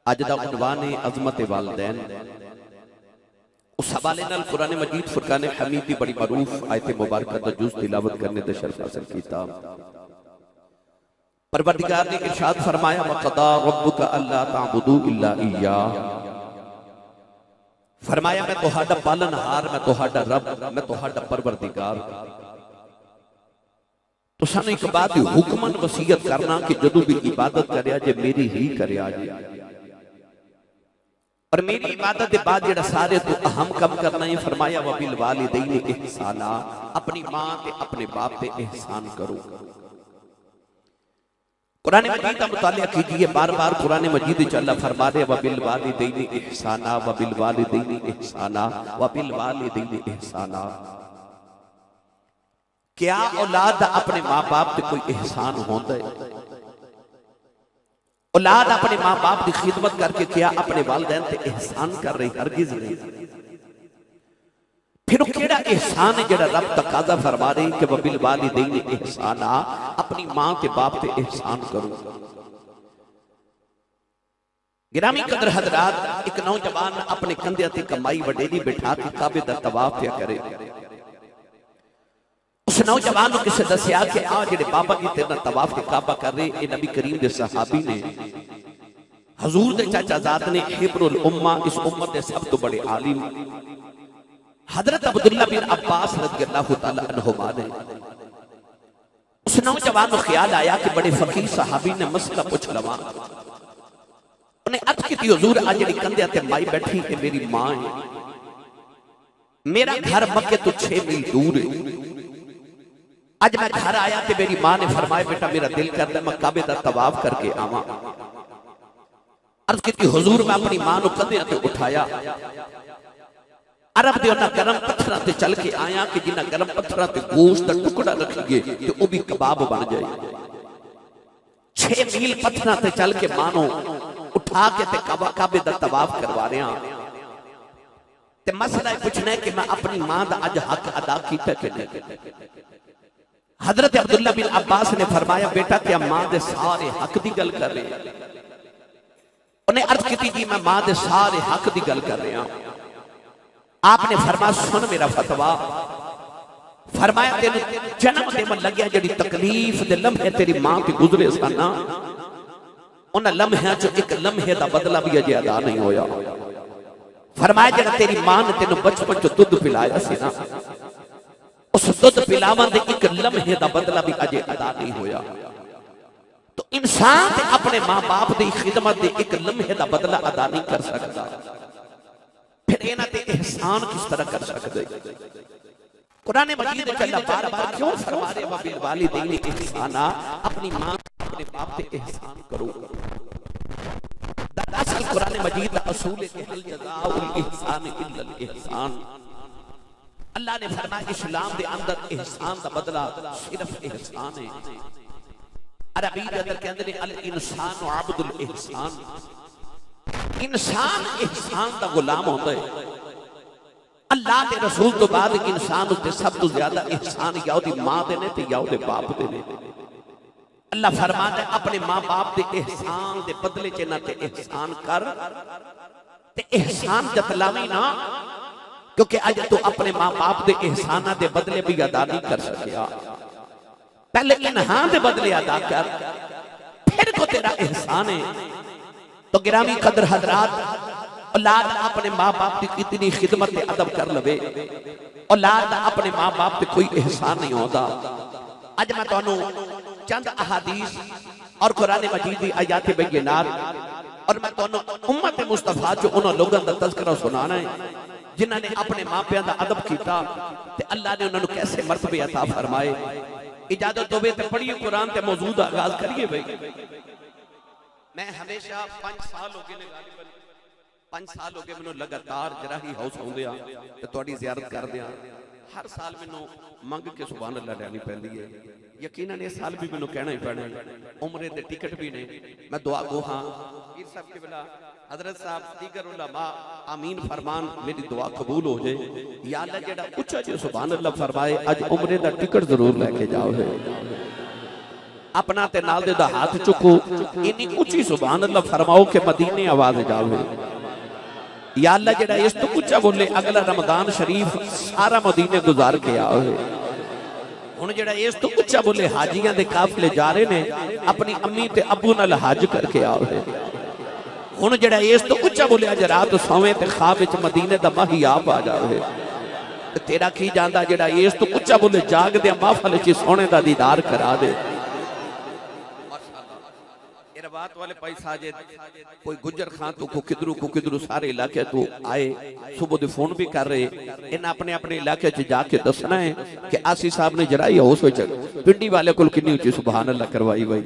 अज दा उन्वान है अज़मत वालिदैन। उस हवाले नाल कुरान मजीद फुरकान हमीद की बड़ी मरूफ आयत मुबारक दा जुज़ तिलावत करने दा शर्फ हासिल कीता। परवरदिगार ने इरशाद फरमाया वक़दा रब्बुका अल्ला ताबुदू इल्ला इय्याह। फरमाया मैं तुहाडा पालनहार, मैं तुहाडा रब, मैं तुहाडा परवरदिगार। तो सानू एक बात हुक्मन वसीयत करना कि जदों भी इबादत करया जे मेरी ही करया जे, और मेरी इबादत के बाद जेड़ा सारे तो अहम कम करना है। फरमाया व बिल वालिदैनि इहसाना, अपनी मां ते अपने बाप पे एहसान करो। कुरान मजीद का मुतालिया कीजिए, बार बार कुरान मजीद च अल्लाह फरमा रहे व बिल वालिदैनि इहसाना, व बिल वालिदैनि इहसाना, व बिल वालिदैनि इहसाना। क्या औलाद अपने मां बाप पे कोई एहसान होता है? औलाद अपने मां बाप की खिदमत करके क्या अपने वालिदैन पे एहसान कर रही? हरगिज नहीं। फिर केड़ा एहसान है जेड़ा रब तकाजा फरमा रही कि वबिल वालिदैनि इहसाना, अपनी मां के बाप पे एहसान करो। गिरामी कदर हजरात, एक नौजवान अपने कंधे ते कमाई वडेरी बिठा के काबे दा तवाफ क्या करे। उस नौजवान को किसी दसिया कि आ जेड़े बाबा जी तेरा तवाफ के काबा कर रहे, ये नबी करीम के सहाबी ने, हजूर दे चाचा जाद ने, हिब्रुल उम्मा, इस उम्मत के सब तो बड़े आलिम हजरत अब्दुल्ला बिन अब्बास रज़ियल्लाहु तआला अन्हुमा ने। उस नौजवान को ख्याल आया कि बड़े फकीर सहाबी ने मसला पूछ लवा। उन्हें अर्ज की हुजूर आज जेड़ी कंधे ते माई बैठी है मेरी मां है, मेरा घर मक्के तो 6 मील दूर है। आज मैं घर आया तो मेरी मां ने फरमाया बेटा मेरा दिल करता मैं काबे दा तवाफ करके आवा। अर्ज की हुजूर मैं अपनी मां को कंधे ते उठाया, अरब दे उन्हां गरम पत्थरां ते चल के आया कि जिन्हां गरम पत्थरां ते गोश्त दा टुकड़ा रखिए ते वो भी कबाब बन जाए। 6 मील पत्थरां ते चल के मां नूं उठा के ते काबे दा तवाफ करवा रहा ते मसला पूछना है कि मैं अपनी मां दा अज हक अदा कीता कि नहीं। हजरत अब्दुल्ला बिन अब्बास ने फरमाया बेटा क्या मां दे सारे हक दी गल कर रहे? उन्हें अर्ज की जी मैं मां दे सारे हक दी गल कर रहा। आपने फरमाया सुन मेरा फतवा। फरमाया तेन जन्म देवन लग्या जेड़ी तकलीफ दे लम्हे तेरी मां ते गुजरे सन, उन लम्हियां चो एक लम्हे दा बदला भी अजे अदा नहीं होया। फरमाया जेड़ा तेरी मां ने तेन बचपन चो दुध पिलाया सी ना, उस दुध पिलावन दे एक लम्हे दा बदला भी अजे अदा नहीं होया। तो इंसान अपने मां बाप की खिदमत दे एक लम्हे दा बदला अदा नहीं कर सकता, फिर इन्हां ते एहसान किस तरह कर सकते? कुरान मजीद में अल्लाह बार-बार क्यों फरमा रहे वबिल वालिदैनि इहसाना, अपनी मां अपने बाप पे एहसान करो। दरअसल कुरान मजीद का असूल है कि हल जज़ाउल इहसान इल्लल इहसान। अल्लाह ने फरमाया इस्लाम के अंदर एहसान का बदला सिर्फ एहसान है। अरबी के अंदर कहते हैं अल इंसान अब्दुल एहसान, इंसान एहसान का गुलाम होता है। अल्लाह के रसूल तो बाद इंसान उत्ते सब तो ज्यादा एहसान या उहदी मां दे ने ते या उहदे बाप दे ने। अल्लाह फरमाता है अपने मां बाप के एहसान दे बदले च इन्हां ते एहसान कर ते एहसान जतलावी ना, क्योंकि अज तू अपने मां बाप के एहसाना के बदले भी अदा नहीं कर सकिया। पहले इन्हां दे बदले अदा कर, फिर को तेरा एहसान है। तो गिरामी कदर हजरात, औलाद अपने मां बाप की कितनी खिदमत के अदब कर लवे, औलाद अपने मां बाप पे कोई एहसान नहीं होता। अज मैं तुहानू चंद अहादीस और कुरान मजीद की आयात बैयिनात और मैं तुहानू उम्मत मुस्तफा जो उन्हां लोगों का तज़किरा सुनाना है जिन्होंने अपने मां प्यां दा अदब किया ते अल्लाह ने उन्होंने कैसे मर्तबे अता फरमाए। इजाजत होवे ते पढ़िए कुरान ते मौजू दा आगाज करिए। भाई मैं हमेशा 5 साल हो गए ने, गालिबन 5 साल हो गए मैनू लगातार जराही हाउस आउंदे ते तुहाडी ज़ियारत करदे आ। हर साल मैनू मंग के सुभान अल्लाह लैनी पैंदी है। यकीनन इस साल भी मैनू कहना ही पैना है। उमरे दे टिकट भी ने, मैं दुआ गो हाँ पीर साहब के बिला हजरत साहब दीगर उलमा आमीन फरमान, मेरी दुआ कबूल हो जाए। या अल्लाह जेड़ा उच्चा जो सुभान अल्लाह फरमाए अज उमरे दा टिकट जरूर लेके जाओ है। अपना ते नाल दे दा हाथ चुको, इन्नी ऊंची सुभान अल्लाह फरमाओ कि मदीने आवाज जावे। या अल्लाह जेड़ा इस तो ऊंचा बोले अगला रमजान शरीफ सारा मदीने गुजार के आवे। हुण जेड़ा इस तो ऊंचा बोले हाजियां दे काफिले जा रहे ने, अपनी अम्मी ते अबू नाल हज करके आवे। हुण जेड़ा इस तो ऊंचा बोले अज रात सोवे ते ख्वाब विच मदीने दा माही आप आ जावे। तेरा की जांदा जेड़ा इस तो ऊंचा बोले जाग दे महफिल च सोने दा दीदार करा दे। बात वाले पैसा जे कोई गुजर खां तो को किधरू सारे इलाके तो आए, सुबह दे फोन भी कर रहे, इन अपने अपने इलाके च जाके दसना है कि आसी साहब ने जराई हाउस विच पिंडी वाले को किन्नी ऊंची सुभान अल्लाह करवाई भाई।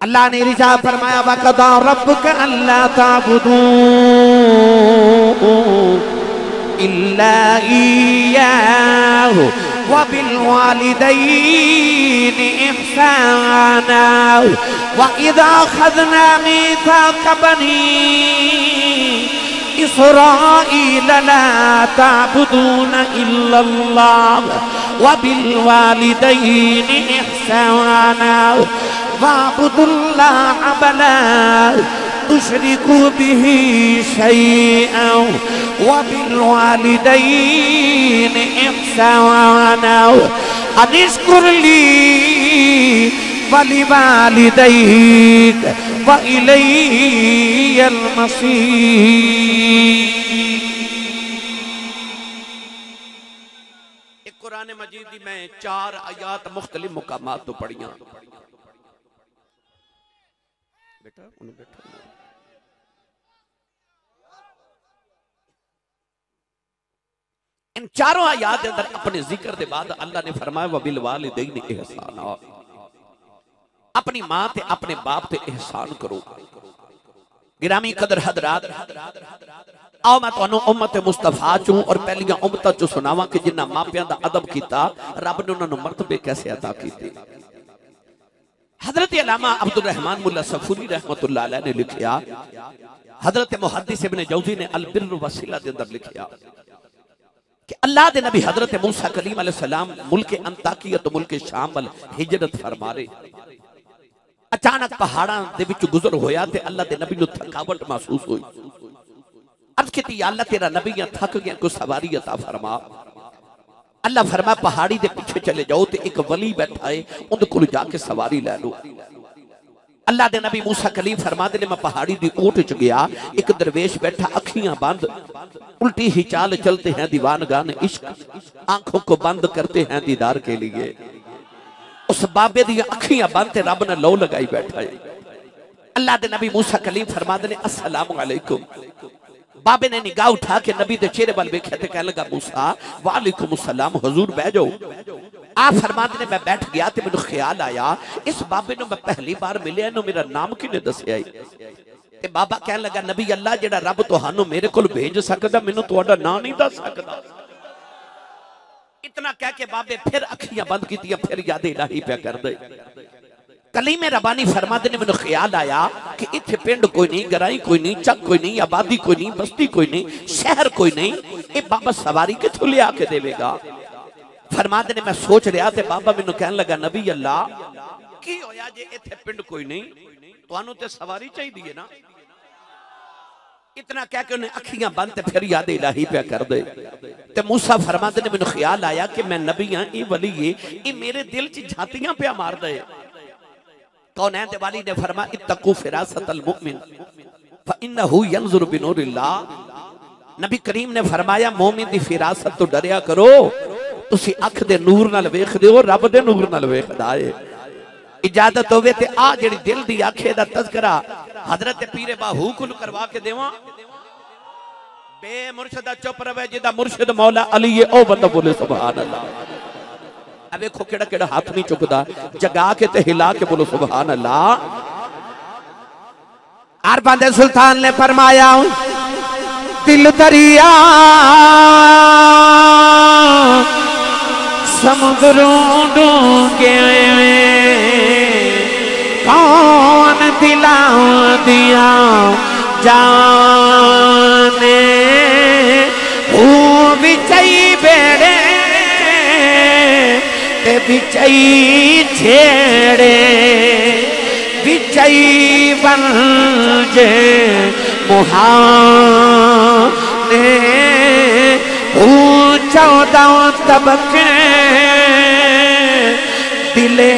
अल्लाह ने इरशाद फरमाया वक़दा रब्बुक अल्ला ताबुदू इल्ला इय्याहु व बिल वालिदैनि इहसाना व इज़ा अख़ज़ना मीसाक़ बनी इस्राईल ला ताबुदून इल्लल्लाह व बिल वालिदैनि इहसाना वाबुदुल्लाह वला तुशरिकू बिही शैअन व बिल वालिदैनि इहसाना अनिश्कुर ली वलिवालिदैक व इलैयल मसीर। एक कुरान मजीद दी मैं 4 आयात मुख्तलिफ मुकामात तो पढ़ियां। बेटा उन्हें बैठा इन चारों आयात के अंदर अपने जिक्र के बाद अल्लाह ने फरमाया वबिल वालिदैनि इहसाना, अपनी मां ते अपने बाप ते एहसान करो। गिरामी कदर हजरात, आओ मैं तुहानू उम्मत मुस्तफा चूं और पहलियां उम्मतां चूं सुनावां कि जिन्हां मापियां दा अदब कीता, रब ने उन्हां नूं मर्तबे कैसे अता कीते। हजरत अल्लामा अब्दुल रहमान मुल्ला सफूरी रहमतुल्लाह अलैह ने लिखिया, हजरत मुहद्दिस इब्न जौजी ने अल बिर्र वसीला के अंदर लिखिया कि अल्लाह दे नबी हजरत मूसा कलीम अलैहिस्सलाम मुल्क अंताकिया तो मुल्क शाम वल हिजरत फरमा रहे। अचानक पहाड़ां दे विच गुजर होया ते अल्लाह दे नबी नूं थकावट महसूस हुई। अर्ज कीती या अल्लाह तेरा नबी थक गया, कोई सवारी अता फरमा। अल्लाह फरमा पहाड़ी दे पीछे चले जाओ ते एक वली बैठा है, उनके कोल जाके सवारी लै लो। अल्लाह दे नबी मूसा कलीम फरमाते ने मैं पहाड़ी दी ऊंट च गया, एक दरवेश बैठा अखियां बंद, उल्टी ही चाल चलते हैं दीवानगान इश्क, आंखों को बंद करते हैं दीदार के लिए। उस बाबे दी अखियां बंद ते रब ने लौ लगाई बैठा है। अल्लाह दे नबी मूसा कलीम फरमाते ने अस्सलामु अलैकुम। बाबे ने निगाह उठा के नबी दे चेहरे वाल वेख्या ते कहने लगा मूसा वालेकुम अस्सलाम, हुजूर बैठ जाओ। आप फरमाते ने मैं बैठ गया ते मैनू ख्याल आया इस बाबे नूं मैं पहली बार मिलिया, इन्हू मेरा नाम किने दस्या है। ते बाबा कहने लगा नबी अल्लाह जेड़ा रब तुहानू मेरे कोल भेज सकदा, मैनू तुहाडा नाम नहीं दस सकदा। इतना कह के बाबे फिर अखियां बंद कीतियां, फिर याद इलाही पे कर दे। कलीमे रबानी फरमाते ने मैनू ख्याल आया कि इत्थे पिंड कोई नहीं, गराई कोई नहीं, चक कोई नहीं, आबादी कोई नहीं, बस्ती कोई नहीं, शहर कोई नहीं, ये बाबा सवारी किथों लिया के देवेगा। फरमाते ने मैं सोच रहा थे, बाबा मैनू कहने लगा नबी अल्लाह की होया जे इत्थे पिंड कोई नहीं, तुहानू ते सवारी चाहिए है ना। इतना कह के उन्हें अखियां बंद ते फिर याद इलाही पे कर दे। ते मूसा फरमाते ने मैनू ख्याल आया कि मैं नबी हां, ये वली है, ये मेरे दिल च झातियां पे मार दे। कौनैन दे वाली ने फरमाया इत्तकू फिरासतल मुमिन फइन्नहु यंजुरु बिनूरिल्लाह। नबी करीम ने फरमाया मोमिन दी फिरासत तो डरिया करो, तुसी अख दे नूर नाल वेखदे हो, रब दे नूर नाल वेखदा है। इजाजत होवे ते आ जेड़ी दिल दी आंखें दा तज़किरा हजरत पीरे बाहू कुल करवा के देवां। बे मुर्शिदा चुप रवे, जिदा मुर्शिद मौला अली है ओ बंदा बोले सुभान अल्लाह। अब देखो केड़ा केड़ा हाथ नहीं चुकदा, जगा के ते हिला के बोलो सुभान अल्लाह। अरबांदे सुल्तान ने फरमाया दिल दरिया समुद्रों डूंगे कौन दिला दिया जाने, वो भी चाहिए बेड़े ते बिचई छेड़े बिचई बन जे मुहाने हूँ 14 तबके दिले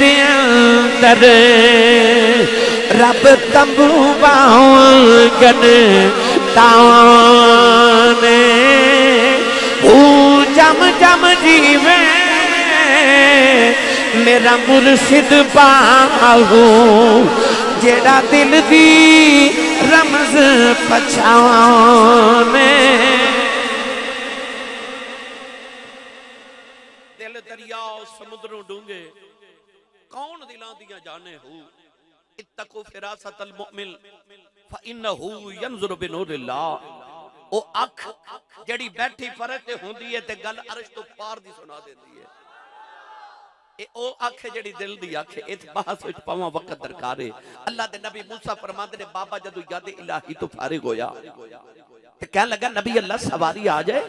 दे अंदर रब तंबू बांगन ताने हूँ जम जम जीवे मेरा मुर्शिद बाहू जेड़ा दिल दी रमज पछाने दिल दरिया समुद्रों डूंगे कौन दिलां दियां जाने हो इत्तकू फिरासतल मुमिन फइन्नहु यंजुरु बिनूरिल्लाह ओ अख जड़ी बैठी फरक ते हुंदी है ते गल अर्श तो पार दी सुना देंदी है ए ओ अख जड़ी दिल दी अख इस बहस विच पावा वक्त दरकार है अल्लाह दे नबी मूसा फरमांदे ने बाबा जदों याद इलाही तो फारिग होया ते कहन लगा नबी अल्लाह सवारी आ जाए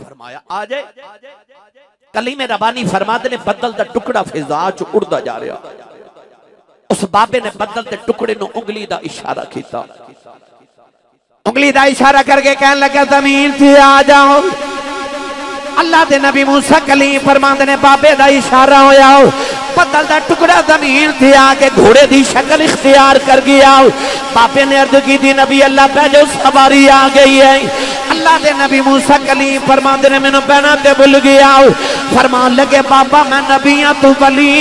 फरमाया आ जाए कलीमे रबानी फरमाते ने बदल दा टुकड़ा फिजा च उड़दा जा रहा उस बाबे ने बदल दे टुकड़े नु उंगली दा इशारा कीता उंगली दा इशारा करके कहन लगा जमीन से आ जाओ अल्लाह दे नबी मूसा कलीम फरमाते ने बाबे दा इशारा होया बदल दा टुकड़ा जमीन से आके घोड़े दी शक्ल इख्तियार कर गया बाबे ने अर्ज की थी नबी अल्लाह पे जो सवारी आ गई है अल्लाह दे नबी मूसा कलीम फरमाते ने मैनू बहना ते भुल गया फरमान लगे बाबा मैं नबियां तू वली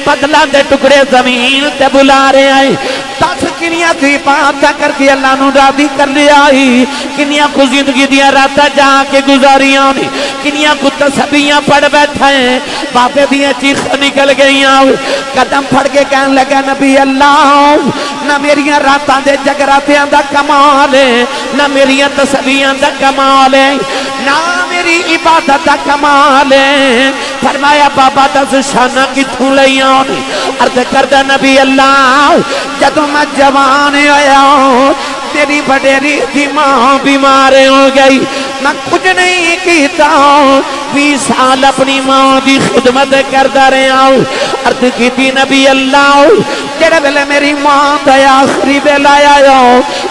बदला दे टुकड़े जमीन ते बुला रहे हैं 10 किनिया थी बात करके अल्लाह नू राजी कर लिया किनिया को जिंदगी दिया रात जाके गुजारिया किनिया को तस्बीहां पढ़ बैठा है बाबे दियां चीख निकल गई कदम फड़ के कहन लगा नबी अल्लाह ना मेरिया रातां दे जगरातियां दा कमाल है ना मेरिया तस्बीहां दा कमाल है ना मेरी इबादत दा कमाल है फरमाया बाबा दस शाना किथों लईयां अर्ज करदा नबी अल्लाह जदों मैं जवान होया तेरी बडेरी की मां बीमार हो गई मैं कुछ नहीं किया 20 साल अपनी मां की खिदमत करता रहा अर्ज की नबी अल्लाह जेड़े वेले मेरी मां का आखिरी वेला आया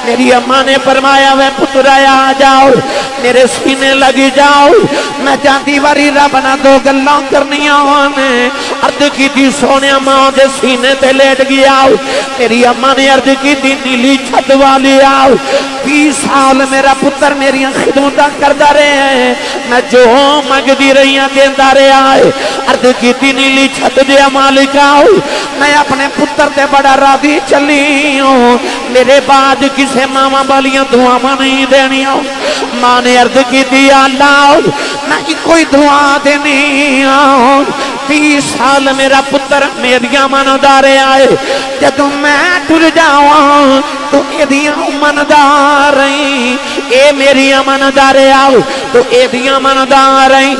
मेरी अम्मा ने फरमाया वे पुत्रा आ जाओ मेरे सीने लगी जाओ मैं जाती बारी रब ना 2 गल्लां करनियां ने अर्ज की सोने मां के सीने ते लेट गया मेरी अम्मा ने अर्ज की नीली छत वाली आओ 20 साल मेरा पुत्र मेरी खिदमत करता रहे मैं जो मंगती रही देता रहा है अर्ज की नीली छत दे मालिक आओ मैं अपने पुत्र ते बड़ा राजी चली हूँ मेरे बाद किसे मावा वालियां दुआवां नहीं देनिया मां ने अर्ज की अल्लाह मैं कोई दुआ देनी 30 साल मेरा पुत्र मेरिया मनदा रहा है जदों मैं टुर जावा तो एदियां मनदा रही ए मेरिया मनदा रहा तो एदियां मनदा रही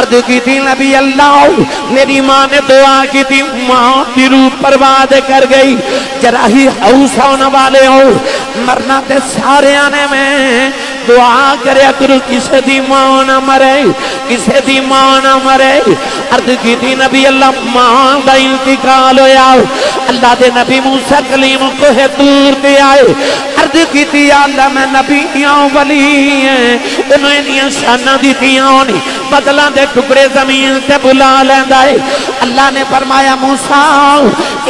अर्ज की नबी अल्लाह मेरी मां ने दुआ की थी मां की रूह बर्बाद कर गई जरा ही हाउस होने वाले हो मरना ते सारे ने मैं दुआ करे करो किसे दी मां ना मरे किसे दी मां ना मरे अर्ज की नबी अल्लाह मां का इंतकाल होया अल्लाह दे नबी मूसा कलीम को है दूर ते आए अर्ज की अल्लाह मैं नबी वली उन्हें दियां शाना दित्तियां होनी बदला दे टुकड़े जमीन से बुला लेंदा है अल्लाह ने फरमाया मूसा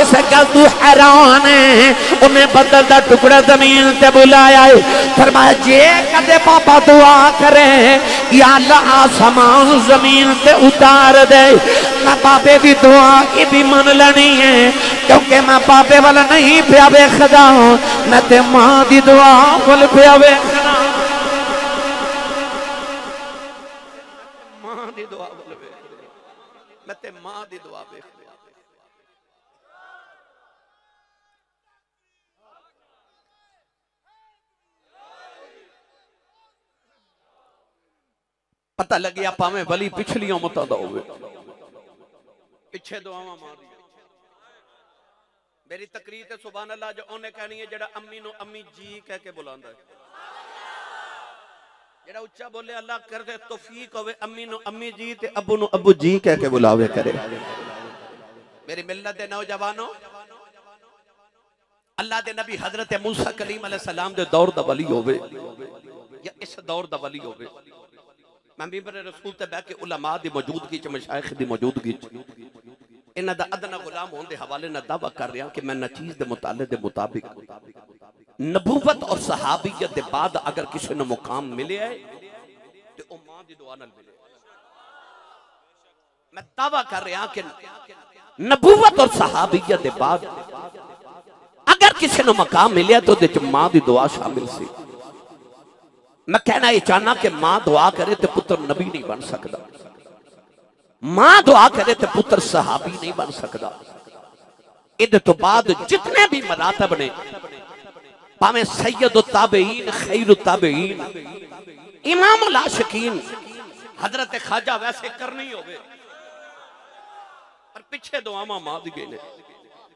इस गल तू हैरान है उन्हें बदल दा टुकड़ा जमीन से बुलाया है फरमाया जे कदे पापा दुआ करे या अल्लाह आसमान जमीन से उतार दे मैं बाबे की दुआ की भी मन लेनी है क्योंकि मैं बाबे वाला नहीं पिया वेखदा मैं ते मां की दुआ वाल पिया वेखदा मां की दुआ वाल मैं ते मां की दुआ वेख पता लगे भावे वली पिछलियों मत पिछे दुआवां मार मेरी तकरीर ते सुभान अल्लाह जो उन्हें कहनी है जेड़ा अम्मी नु अम्मी जी कह के बुलांदा है जेड़ा उच्चा बोले अल्लाह कर दे तौफीक होवे अम्मी नु अम्मी जी ते अब्बू नु अब्बू जी कह के बुलावे करे। मेरी मिल्लत दे नौजवानों, अल्लाह दे नबी हजरत मूसा कलीम अलैहिस्सलाम दे दौर दा वली होवे या इस दौर दा वली होवे, मैं मिंबर रसूल ते बैठ के उलमा दी मौजूदगी च मशाइख दी मौजूदगी च इन्हां दा अदना गुलाम होने दे हवाले नाल दावा कर रहा कि मैं नचीज दे मुताले दे मुताबिक नबूवत और सहाबियत के बाद अगर किसी ने मुकाम मिले है तो वो मां की दुआ नाल मिले। मैं दावा कर रहा कि नबूवत और सहाबियत के बाद अगर किसी ने मुकाम मिले तो मां की दुआ शामिल सी। मैं कहना यह चाहना कि मां दुआ करे तो पुत्र नबी नहीं बन सकता, मां दुआ करे तो पुत्र सहाबी नहीं बन सकता। इहदे तो बाद जितने भी मरातब ने, भावें सैयद ताबईन, खैर ताबईन, इमाम आशिकीन हजरत ख्वाजा वैसे करनी होवे पर पीछे दुआवां मां दी गई ने।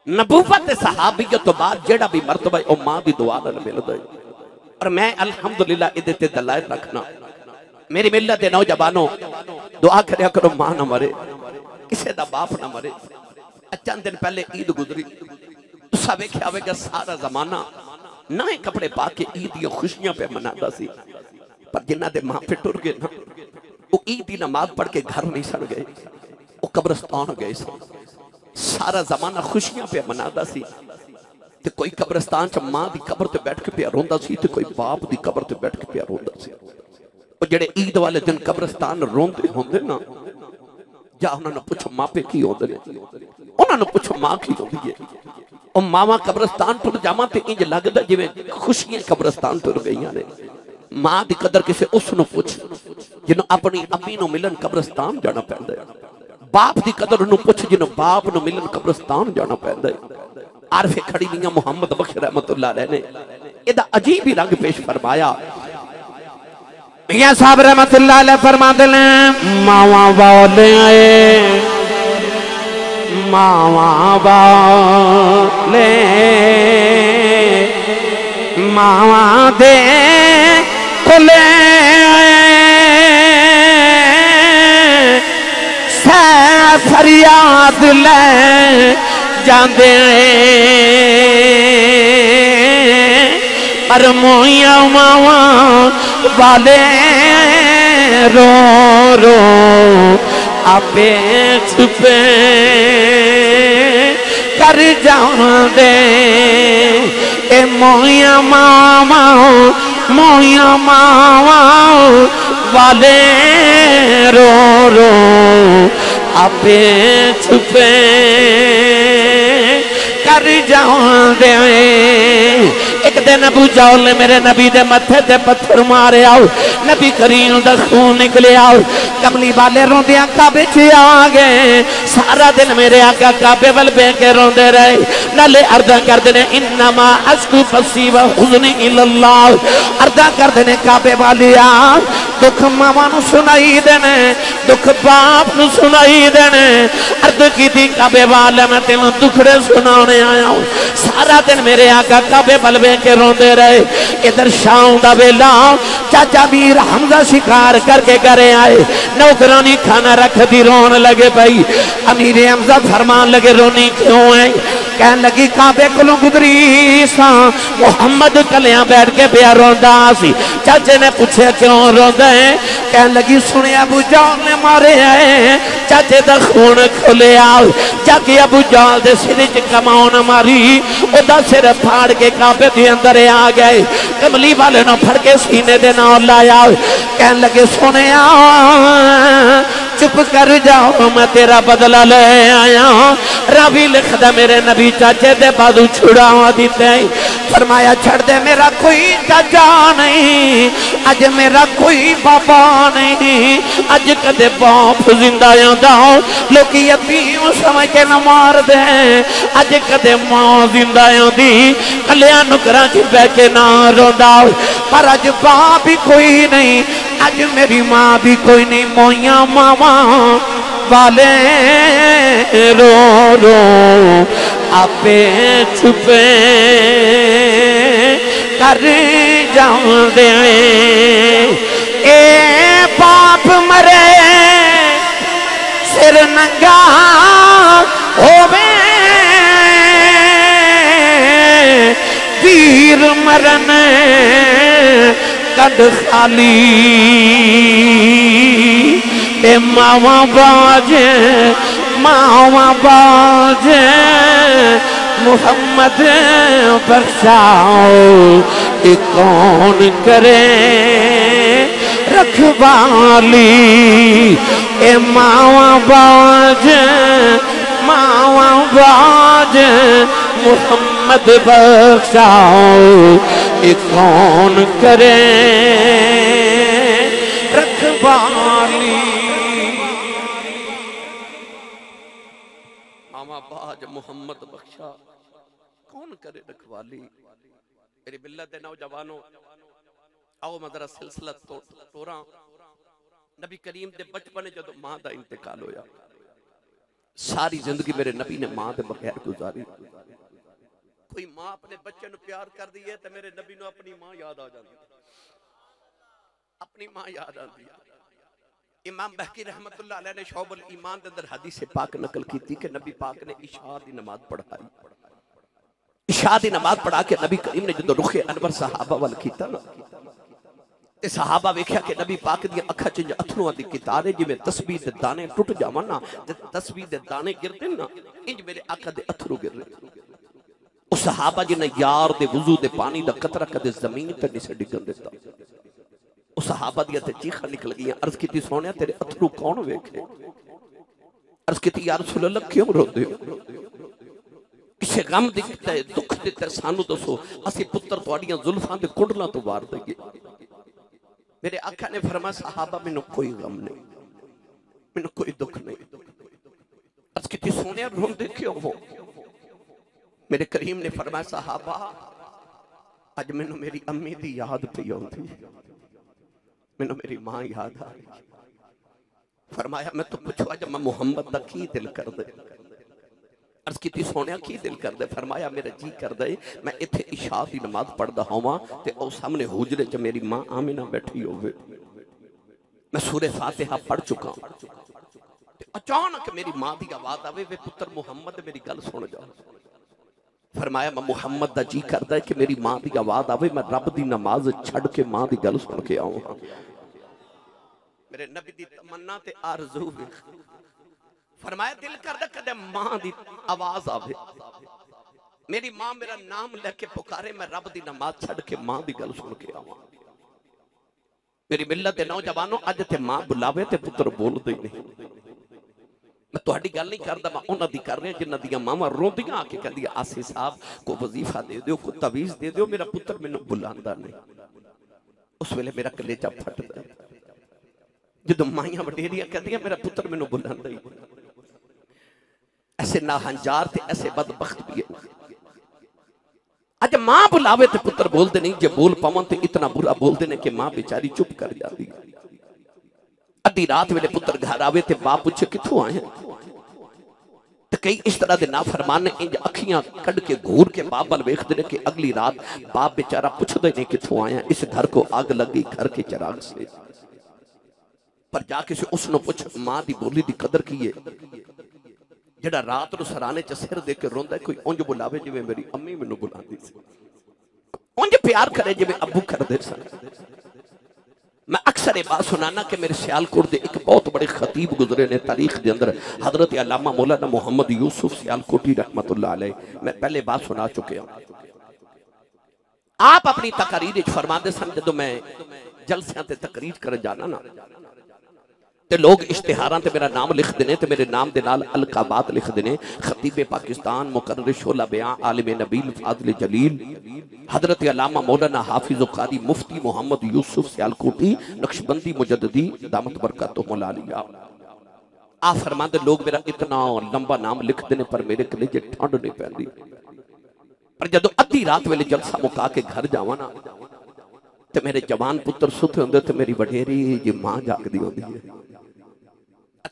नबूवत सहाबियत तो बाद जेड़ा भी मर्तबा है ओ मां दी दुआ नाल मिलदा है। और मैं अल्हम्दुलिल्लाह इहदे ते दलाइल रखना। मेरी मिल्लत दे नौजवानों, दुआ करया करो मां ना मरे, किसी दा बाप ना मरे। चंद दिन पहले ईद गुजरी, तुसा वेख्या होवेगा सारा जमाना नए कपड़े पा के ईद दी खुशियां पे मनाता सी, पर जिन्हां दे मां पे टुर गए ना, वो ईद दी नमाज पढ़ के घर नहीं सड़ गए, वो कब्रिस्तान गए सी। सारा जमाना खुशियां पे मनाता सी ते कोई कब्रिस्तान च मां दी कब्र ते बैठ के पिया रोंदा सी ते कोई बाप दी कब्र ते बैठ के पिया रोंदा सी। वो जेड़े ईद वाले दिन कब्रिस्तान रोंदे होंदे ना, जा उन्हां नूं पुछो मापे की होंदे ने, उन्हां नूं पुछो मां की होंदी है। और मावा कब्रिस्तान टुर जावां ते इंज लगदा जिवें खुशियां कब्रिस्तान टुर गईयां ने। मां दी कदर किसे उस नूं पुछ जिन्हों अपनी अम्मी नूं मिलन कब्रिस्तान जाना पैंदा है। बाप दी कदर नूं पुछ जिन्हों बाप नूं मिलन कब्रिस्तान जाना पैंदा है। आरफे खड़ी मियां मुहम्मद बख्श रहमतुल्लाह अलैह ने इहदा अजीब ही रंग पेश फरमाया। मियां साहब रहमतुल्लाह अलैह फरमाते ने, मावा वाले मावा वाले मावा दे खुले सै फरियाद ले जांदे पर मोइया मावा वाले रो रो आपे छुपे कर जांदे। ए मोइया मावा वाले रो रो आपे छुपे कर जांदे। एक दिन अबू जहल ने मेरे नबी दे मथे ते पत्थर मारे, आओ नबी करीम दा खून निकले, आओ कमली वाले रोंदियां काबे च आ गए। सारा दिन मेरे आका काबे वल बह के रोंदे रहे, नाले अर्दा करदे ने इन्नमा अश्कु फसी व हुज़्नी इल्लल्लाह। अर्दा करदे ने काबे वालिया दुख मावा नूं सुनाई देने, दुख बाप नूं सुनाई देने। अर्द कीती काबे वाले मैं तेनों दुखड़े सुनाने आया हूं। सारा दिन मेरे आका काबे वल के रोंदे रहे। इधर शाम दा वेला चाचा मीर हमजा शिकार करके घरे आए, नौकरानी खाना रख दी रोन लगे पई। अमीर हमजा फरमान लगे रोनी क्यों है? कह लगी काबे कोलों गुजरी सा, मुहम्मद कलियां बैठ के पिया रोंदा सी। चाचे ने पूछे क्यों रोंदा है? कह लगी सुनिया अबू जहल ने मारे है। चाचे दा खून खुलिया, जाके अबू जहल दे सिर च कमान मारी, ओदा सिर फाड़ के काबे दे अंदर आ गए। कमली वाले ने फड़ के सीने दे नाल लाया, कह लगे सुनिया चुप कर जाओ मैं तेरा बदला ले आया। रावी लिखदा मेरे नबी चाचे दे बाजू छुड़ावा दिते, फरमाया छड़ दे मेरा कोई चाचा नहीं, अज मेरा कोई बाबा नहीं। अज कदे बाप जिंदा आंदा लोग यतीम समझ के न मार दे, अज कदे मां जिंदा आंदी कलिया नुकरां च बह के ना रोंदा। पर अज बाप भी कोई नहीं, अज मेरी मां भी कोई नहीं। मोइया मावा वाले रो रो आपे छुपे कर जांदे। पाप मरे सिर नंगा होवे वीर मरन कद खाली ए मावा बाज मुहम्मद बख्शाओ ये कौन करे रखवाली ए मावा बाज मुहम्मद बख्शाओ ये कौन करे रखवाली। मामा बाज मुहम्मद बख्शा कौन करे रखवाली। मेरी मिल्लत दे नौजवानों आओ मदरा सिलसिला तोरा नबी करीम दे बचपन जदों मां दा इंतकाल होया सारी जिंदगी मेरे नबी ने मां दे बगैर गुजारी। कोई मां अपने बच्चे नु प्यार कर दी है तो मेरे नबी नु अपनी मां याद आ जाती है, अपनी मां याद आती है। इमाम बहकी रहमतुल्लाह अलैह ने शौबुल ईमान दे अंदर हदीस पाक नकल की थी कि नबी पाक ने इशा दी नमाज पढ़ाई। इशा दी नमाज पढ़ा के नबी करीम ने जो रुखे अनवर सहाबा वाल कीता ना ते सहाबा वेख्या कि नबी पाक दी अखां च अथरूआं दी कितार है जिवें तस्बीह दे दाने टुट जावन ना ते तस्बीह दे दाने गिरदे ना इंज मेरे आका दे अथरू गिर रहे। उस सहाबा जी ने यार दे वुजू दे पानी दा कतरा कदे जमीन ते नहीं डिगन दिता। उस सहाबा दी ते चीखां निकल गईयां। अर्ज कीती सोहणिया तेरे अथरू कौन वेखे। अर्ज कीती या रसूल अल्लाह क्यों रोंदे हो, किसे गम दिता है दुख दिता है सानू दसो असी पुत्र तुहाडियां जुल्फां दे कुंडलां तो वार दईए। मेरे आका ने फरमाया सहाबा मैनू कोई गम नहीं, मैनू कोई दुख नहीं। अर्ज कीती सोहणिया रोंदे क्यों हो। मेरे करीम ने फरमाया सहाबा अज मैनू मेरी अम्मी दी याद पई आउंदी, मैनू मेरी मां याद आ रही। फरमाया मैं तो पुछो अज मैं मुहम्मद दा की दिल कर दे। अर्ज कीती सोहणिया की दिल कर दे। फरमाया मेरा जी कर दे मैं इत्थे इशा दी नमाज पढ़दा होवां ते ओ सामने हुजरे च मेरी मां आमिना बैठी होवे, मैं सूरह फातिहा पढ़ चुका ते अचानक मेरी मां दी आवाज आवे वे पुत्र मुहम्मद मेरी गल सुन जा। फरमाया मैं मुहम्मद दा जी करदा है कि मेरी मां दी आवाज आवे मैं रब दी नमाज छड़ के मां दी गल सुन के आऊं। मेरे नबी दी तमन्ना ते आरज़ू वे। फरमाया दिल करदा कदे मां दी आवाज आवे मेरी मां मेरा नाम लेके पुकारे मैं रब दी नमाज छड़ के मां दी गल सुन के आवां। मेरी मिल्लत दे नौजवानों अज ते मां बुलावे ते पुत्र बोलदे ही नहीं। मैं तुहाडी गल नहीं करदा मैं उन्हां दी कर रहा जिन्हां दियां मावां रोंदियां आके कहंदियां आसी साहब को वजीफा दे दियो को तवीज़ दे दियो मेरा पुत्र मैनूं बुलांदा नहीं। उस वेले मेरा कलेजा फटदा जदों माइयां वडेरियां कहंदियां मेरा पुत्र मैनूं बुलांदा ही। ऐसे नाहंजार थे ऐसे बदबख्त भी है। अज मां बुलावे तो पुत्र बोलते नहीं, जो बोल पावन तो इतना बुरा बोलते ने कि मां बेचारी चुप कर जाती। अद्धी रात वेले पुत्र घर आवे ते बाप पूछे किथों आए। तो कई इस तरह के नाफरमान ने इंज अखियां कढ़ के घूर के बाप वाल वेखदे ने कि अगली रात बाप बेचारा पुछदे नहीं किथों आया। इस घर को आग लगी घर के चिराग से, पर जाके उसने पूछ मां की बोली की कदर की है। जड़ा रात को सराने च सिर दे के रोंदा कोई उंज बुलावे जिवें मेरी अम्मी मैनू बुलांदी सी, उंज प्यार करे जिवें अब्बू करदे सन। मैं अक्सर ये बात सुनाना कि मेरे सियालकोट के एक बहुत बड़े खतीब गुजरे ने तारीख के अंदर हजरत अल्लामा मौलाना मोहम्मद यूसुफ सियालकोटी रहमतुल्लाह अलैह। मैं पहले बात सुना चुके हूं। आप अपनी तकरीर फरमाते सन जो मैं जलसियां ते तकरीर कर जाना ना ते लोग इश्तिहारां ते मेरा नाम लिख देने ते मेरे नाम दे नाल अलकाबात लिख देने। खतीबे पाकिस्तान मुकर्रिर शोला बयां आलिम नबील फाजिल जलील हजरत अल्लामा मौलाना हाफिज कारी मुफ्ती मोहम्मद यूसुफ सियालकोटी नक्शबंदी मुजद्दिदी दामत बरकतुहुल आलिया। आ फरमाते लोग मेरा इतना लंबा नाम लिख देने पर मेरे कलेजे ठंड नहीं पैंदी। पर जदों अद्धी रात वेले जलसा मुका के घर जावां ना ते मेरे जवान पुत्र सुते होंदे ते मेरी वडेरी जी मां जागदी होंदी है।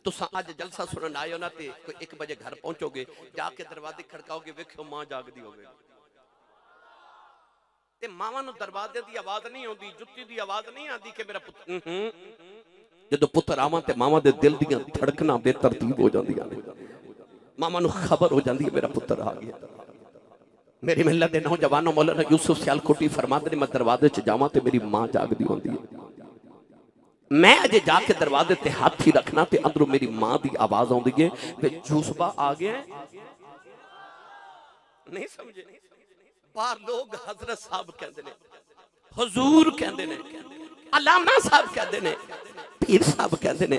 तुसा अज जलसा सुनन आयो ना ते कोई 1 बजे घर पहुंचोगे जाके दरवाजे खड़काओगे वेखो मां जागदी होवे। ते मावां नूं दरवाजे दी आवाज नहीं आउंदी, जुत्ती दी आवाज नहीं आती कि मेरा पुत्र। जदों पुत्र आवां ते मावां दे दिल दियां धड़कनां बेतरतीब हो जांदियां ने, मावां नूं खबर हो जाती है मेरा पुत्र आ गया। मेरी मिलत दे नौजवानों, मौलाना यूसुफ सियालकोटी फरमाते ने, मैं दरवाजे च जावां ते मेरी मां जागदी होंदी है, मैं अजे जाके दरवाजे ते हाथ ही रखना ते अंदरों मेरी मां की आवाज आउंदी है वे यूसुफा आ गया। नहीं समझे? बाहर लोग हजरत साहब कहते ने, हुजूर कहते ने, अलामा साहब कहते ने, पीर साहब कहते ने,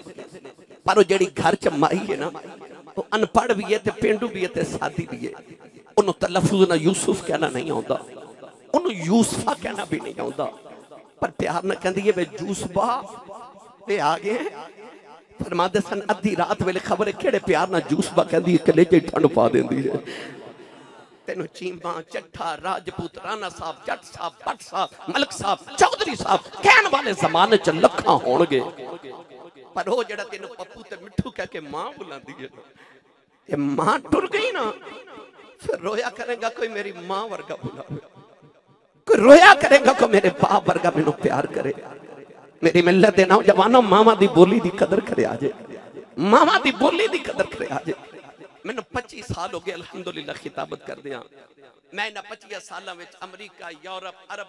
पर जेड़ी घर च माई है ना, वो अनपढ़ भी है, पेंडू भी है, सादी भी है। उन्होंने तलफुज ना यूसुफ कहना नहीं आता, उन्होंने यूसुफा कहना भी नहीं आता, पर प्यार न कहती है वे यूसुफा वे आ गए। फरमाते सन अद्धी रात वेले खबर है केड़े प्यार ना यूसुफा कहती है, कलेजे ठंड पा देंदी है। तेनों चीमा चट्ठा राजपूत राणा साहब जट साहब भट्ट साहब मलक साहब चौधरी साहब कहने वाले जमाने च लखा होणगे, पर वो जेड़ा तेनों पप्पू ते मिठू कह के मां बुलांदी है, ये मां टुर गई ना, फिर रोया करेगा कोई मेरी मां वर्गा बुलावे, कोई रोया करेगा कोई मेरे बाप वर्गा मैनू प्यार करे। मेरी मिलत दे नौजवानों, मामा दी बोली दी कदर करे आजे, मामा दी बोली दी कदर करे आजे। मैंने 25 साल हो गए अल्हम्दुलिल्लाह खिताबत कर दिया। मैं इन 25 सालों में अमरीका, यूरोप, अरब,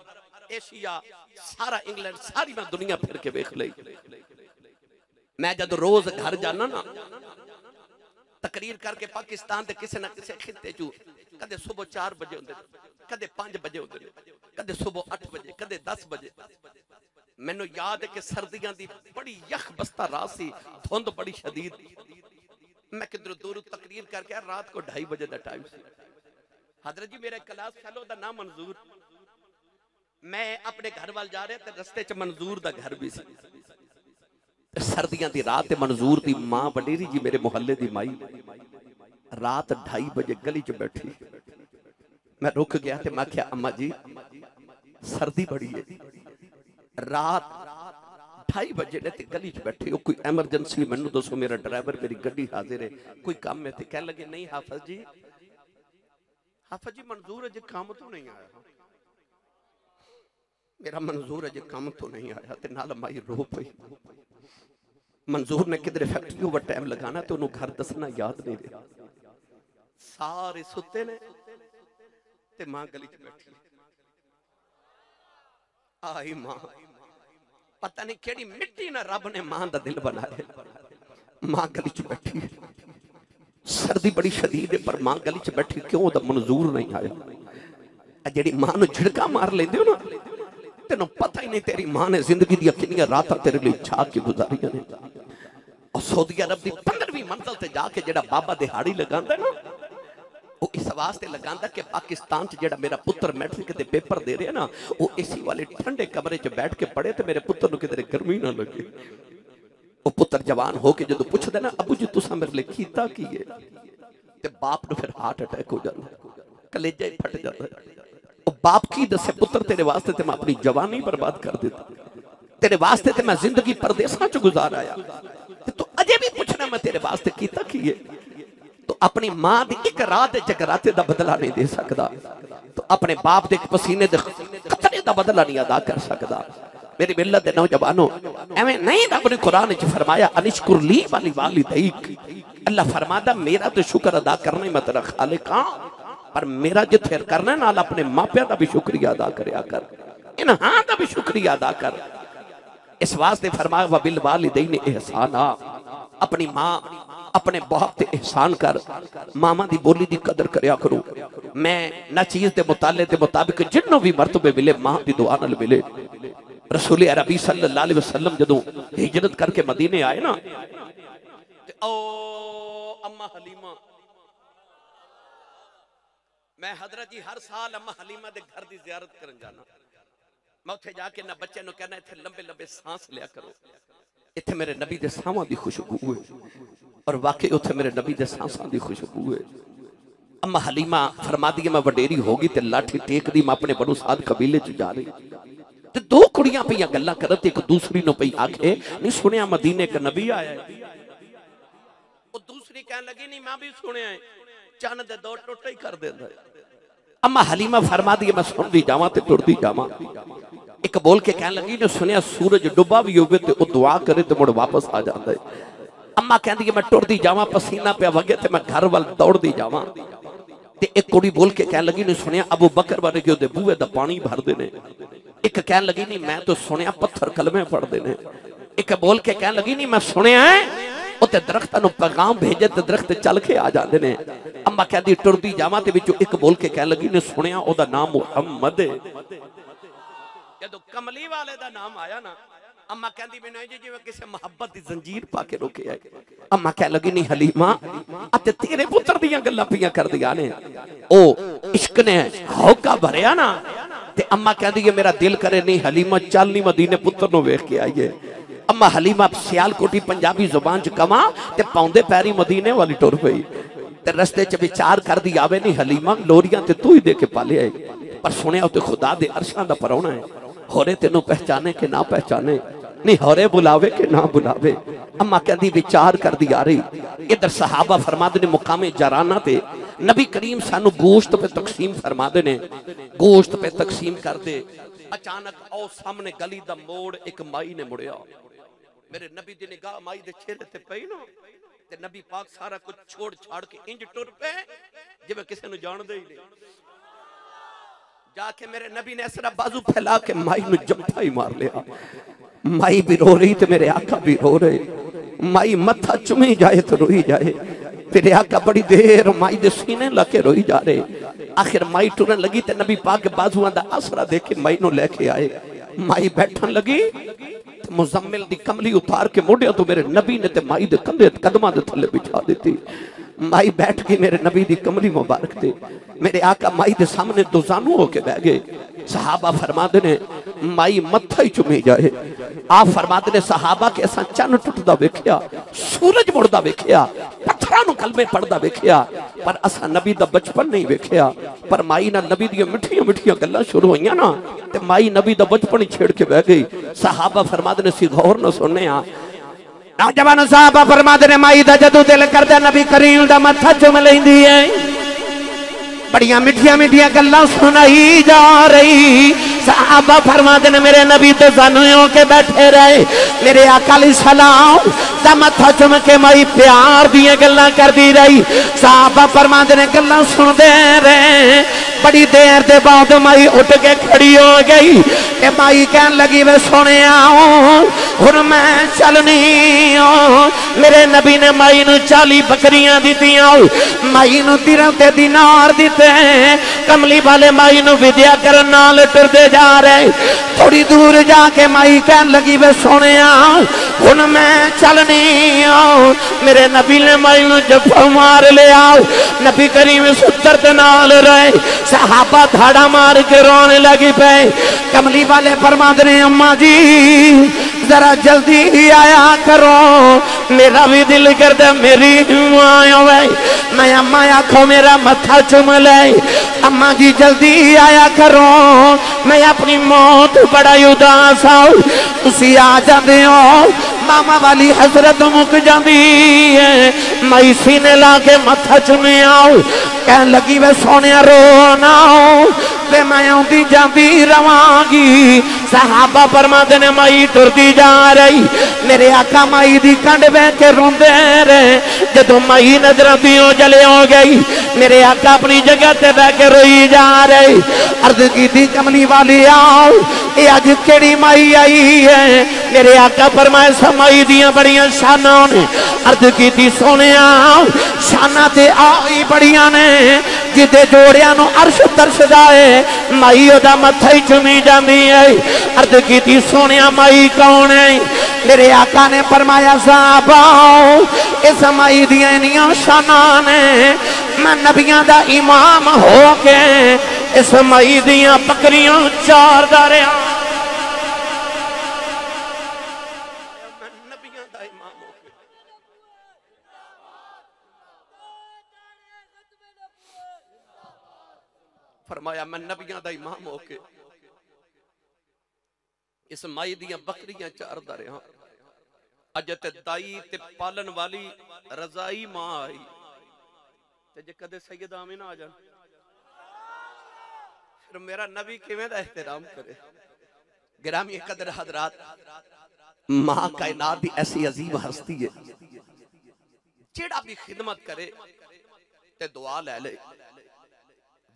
एशिया, सारा इंग्लैंड, सारी मैं दुनिया फिर के वेख ली। मैं जब रोज घर जाना ना तकरीर करके पाकिस्तान के किसी ना किसी खिते चू, कदे सुबह 4 बजे होंगे, कदे 5 बजे होंगे, कदे सुबह 8 बजे, कदे 10 बजे। मैनू याद है कि सर्दियों की बड़ी यख बस्ता रात सी, धुंध बड़ी शदीद, मैं किधर दूर तकरीर करके रात को 2:30 बजे का टाइम से, हजरत जी मेरे क्लास फेलो का नाम मंजूर, मैं अपने घर वाल जा रहा थे, रस्ते च मंजूर का घर भी सी, सर्दियों की रात मंजूर की मां वडेरी जी मेरे मुहल्ले की माई रात 2:30 बजे गली च बैठी। मैं रुक गया तो मैं क्या अम्मा जी सर्दी बड़ी है, रात 2:30 बजे ने गली च बैठे हो, कोई एमरजेंसी मैनू दसो, मेरा ड्राइवर मेरी गड्डी हाजिर है, कोई काम है? कह लगे नहीं हाफिज जी, हाफिज जी मंजूर अजे काम तो नहीं आया, मेरा मंजूर अजे काम तो नहीं आया। ते नाल माई रो पई, मंजूर ने किधरे फैक्ट्री ओवर टाइम लगाना तो उन्होंने घर दसना याद नहीं रहा, सारे सुते ने ते मां गली च बैठी। आई मां, पता नहीं केड़ी मिट्टी ना रब ने मां दा दिल बनाया, मां गली च बैठी, सर्दी बड़ी शदीद है, पर मां गली च बैठी, क्यों ओदा मंजूर नहीं आया। जेड़ी मां नूं झिड़का मार लेंदे हो ना, तेनों पता ही नहीं तेरी मां ने जिंदगी दी कितनी रातां तेरे लिए छा के गुजारियां ने। और सऊदी अरब की 15वीं मंजिल से जाके जेड़ा बाबा दिहाड़ी लगांदा ना, वो इस वास्ते लगांदा कि पाकिस्तान च जेड़ा मेरा पुत्र मैट्रिक के पेपर दे रहा ना, वो एसी वाले ठंडे कमरे च बैठ के पढ़े तो मेरे पुत्र नूं किधरे गर्मी ना लगे। वो पुत्र जवान होके जो पुछदे ना, अबू जी तुसां मेरे लिए कीता की है, ते बाप नूं फिर हार्ट अटैक हो जाता, कलेजा ही फट जाता। बाप की दसे पुत्र तेरे वास्ते ते मैं अपनी जवानी बर्बाद कर देता, तेरे वास्ते ते मैं जिंदगी परदेसां च गुजार आया, तो अजे भी पूछना मैं तेरे वास्ते कीता की है। तो अपनी मां दी एक रात दे जगराते दा बदला नहीं दे सकदा, तो अपने बाप दे पसीने दे कतरे दा बदला नहीं अदा कर सकदा। मेरी मिल्लत दे नौजवानों, एवें नहीं रब ने कुरान च फरमाया अनिशकुर ली वाली वालिदैक, अल्लाह फरमादा मेरा तो शुक्र अदा करना मैं तेरा खालिक हां, पर मेरा जिथे करना नाल अपने मापिया का भी शुक्रिया अदा करया कर, इन हां का भी शुक्रिया अदा कर। इस वास्ते फरमाया वबिल वालिदैन इहसाना, अपनी मां अपने बाप ते एहसान कर, मामा दी बोली दी कदर करया करो। मैं ना चीज के मुताले के मुताबिक जिन्हों भी मर्तबे मिले मां की दुआ नाल मिले। रसूल अरबी सल्लल्लाहु अलैहि वसल्लम जदों हिजरत करके मदीने आए ना, ओ अम्मा हलीमा, मैं हजरत जी हर साल अम्मा हलीमा के घर की जियारत करन जाना, मैं उत्थे जाके ना बच्चे नूं कहना इत्थे लंबे लंबे सांस लिया करो, इत्थे मेरे नबी दे सांवां दी खुशबू है, और वाकई उत्थे मेरे नबी दे सांसां दी खुशबू है। अम्मा हलीमा फरमा दी मैं वडेरी होगी ते लाठी टेक दी, मैं अपने बनु साद कबीले च जा रही, ते दो कुड़ियां पईयां गल्लां करन, एक दूसरी नूं पई आखे नहीं सुनिया मदीने एक नबी आया है, वो दूसरी कहन लगी नहीं मैं भी सुनिया है, चन्न दे दो टुट ही कर देंदा है। अम्मा हलीमा फरमा दी मैं सुनती जावा ते टुरदी जावा। एक बोल के कहने लगी ने सुनिया सूरज डुबा भी होवे ते दुआ करे तो मुड़ वापस आ जाता है। अम्मा कहती है मैं टुरदी जावा पसीना पे वगे ते मैं घर वाल दौड़ती जावा। ते एक कुड़ी बोल के कहने लगी ने सुनिया अबू बकर वाले के बूहे दा पानी भरदे ने। एक कहने लगी नहीं मैं तो सुनिया पत्थर कलमे पढ़ते ने। एक बोल के कहने लगी नहीं मैं सुनिया उत्ते दरख्तां नूं पैगाम भेजे ते दरख्त चल के आ जाते ने। अम्मा कहती टुरदी जावा ते विचों एक बोल के कहने लगी ने सुनिया ओदा नाम मुहम्मद है। जदों कमली वाले दा नाम आया ना अम्मा कहती मैनूं जी जिवें किसी मुहब्बत दी जंजीर पा के रोके है। अम्मा कह लगी नहीं हलीमा अते तेरे पुत्र दियां गल्लां पियां करदियां ने ओ इश्क ने हौका भरिया ना ते अम्मा कहती है मेरा दिल करे नहीं हलीमा चल नहीं मदीने पुत्र नूं वेख के आईए। अम्मा हलीमा सियालकोटी पंजाबी जुबान च कमा ते पाउंदे पैरी मदीने वाली टुर पई ते रस्ते च विचार कर दी आवे नहीं हलीमा लोरियां ते तू ही दे के पाले है पर सुनिया ते खुदा दे अरशां दा परौना है होरे तेनों पहचाने के ना पहचाने नहीं होरे बुलावे के ना बुलावे। अम्मा कहती विचार कर दी आ रही। इधर सहाबा फरमाते ने मुकामे जराना ते नबी करीम सानू गोश्त पे तकसीम फरमाते ने गोश्त पे तकसीम कर दे। अचानक आओ सामने गली दा मोड़ एक माई ने मुड़िया मेरे नबी दी निगाह माई दे चेहरे ते पई ना ते नबी पाक सारा कुछ छोड़ छाड़ के इंज टुर पे जिवें किसी नूं जानदे ही नहीं। जाके मेरे नबी ने ऐसा बाजू फैला के माई नूं जंफा ही मार लिया। माई भी रो रही तो मेरे आका भी रो रहे। माई मत्था चुमी जाए तो रोई जाए। मेरे आका बड़ी देर माई दे सीने लगे रोई जा रहे। आखिर माई टुरन लगी ते नबी पाक के बाजुआं दा आसरा देख के माई नूं लेके आए। माई बैठन लगी मुजम्मिल दी कमली उतार के मोढ़िया तो मेरे नबी ने ते माई दे कंधे कदमां दे थल्ले बिछा दी। माई बैठ के मेरे नबी दी कमली मुबारक ते मेरे आका माई दे सामने दुजानू होके बह गए। सहाबा फरमाते ने माई मत्था ही चुमी जाए। आप फरमाते ने सहाबा के असां चन्न टुटदा वेखिया सूरज मुड़दा वेखिया पत्थरां नूं कलमे पढ़दा वेखिया पर असां नबी दा बचपन नहीं वेखिया। पर माई नाल नबी दी मिठियां मिठियां गल्लां शुरू होईयां ना ते माई नबी दा बचपन छेड़ के बह गई। सहाबा फरमाते ने सी गौर न सुनने आ नौजवान साहबा फरमाते ने माई दा जदों दिल करदा नबी करीम दा मत्था चुम लैंदी है। बड़ियां मिठियां मिठियां गल्लां सुनाई जा रही। साहबा फरमाते ने मेरे नबी तो ज़ानुओं के बैठे रहे। मेरे आका अलैहि सलाम दा मत्था चुम के माई प्यार दियां गल्लां करदी रही। साहबा फरमाते ने गल्लां सुनदे रहे। बड़ी देर दे बाद माई उठ के खड़ी हो गई। ए माई कहन लगी वे सोनिया हुण मैं चलनी। मेरे नबी ने माई नूं 40 बकरियां दित्तियां। माई नूं दिरहम ते दीनार दिते। कमली वाले माई नूं विद्या करन नाल टुरदे जा रहे। थोड़ी दूर जाके माई कहन लगी वे सोनिया हुण मैं चलनी। मेरे नबी ने माई नूं जफ्फा मार लिया। नबी करीम सुत्तर दे नाल रहे। सहाबा धाड़ा मार के रोने लगी पे। कमली वाले फरमाते ने अम्मा जी जरा जल्दी आया करो मेरा भी दिल करता मेरी मैं अम्मा आखो मेरा मत्था चुम ले। अम्मा जी जल्दी आया करो मैं अपनी मौत बड़ा उदास हूं तुसी आ जाते हो। मामा वाली हसरत मुक जाती है। मई सीने ला के मत्था चुमे आओ कह लगी वे सोने रो ना वे मैं आती जाती रवांगी। सहाबा फरमाते ने माई टुरदी जा रही। मेरे आका माई दी कंड बह के रोंदे रहे। जदों माई नजर दियों जले हो गई मेरे आका अपनी जगह ते बह के रोई जा रहे। अर्ज की कमली वाली आओ ये अज केड़ी माई आई है। मेरे आका फरमाए समाई दियां बड़ियां शाना ने। अर्ज की सोने शाना ते आई बड़ियां ने जिदे जोड़िया नूं अर्श तरसदा है माई ओदा मत्था ही चुमी जाती है। अर्ज की सोने माई कौन है। मेरे आका ने फरमाया साहबा इस माई दियां इन्नियां शाना ने मैं नबियां दा इमाम हो के इस माई दियां बकरियां चारदा रहा। फरमाया मैं नबियां दा इमाम होके इस माई दियां बकरियां चारदा रहा। अज ते दाई ते पालन वाली रजाई मां आई ते जे कदे सैयद आमिना आ जान फिर मेरा नबी किवें दा एहतराम करे। गिरामी कदर हजरात, मां कायनात दी ऐसी अजीम हस्ती है, जेड़ा भी खिदमत करे ते दुआ ले ले,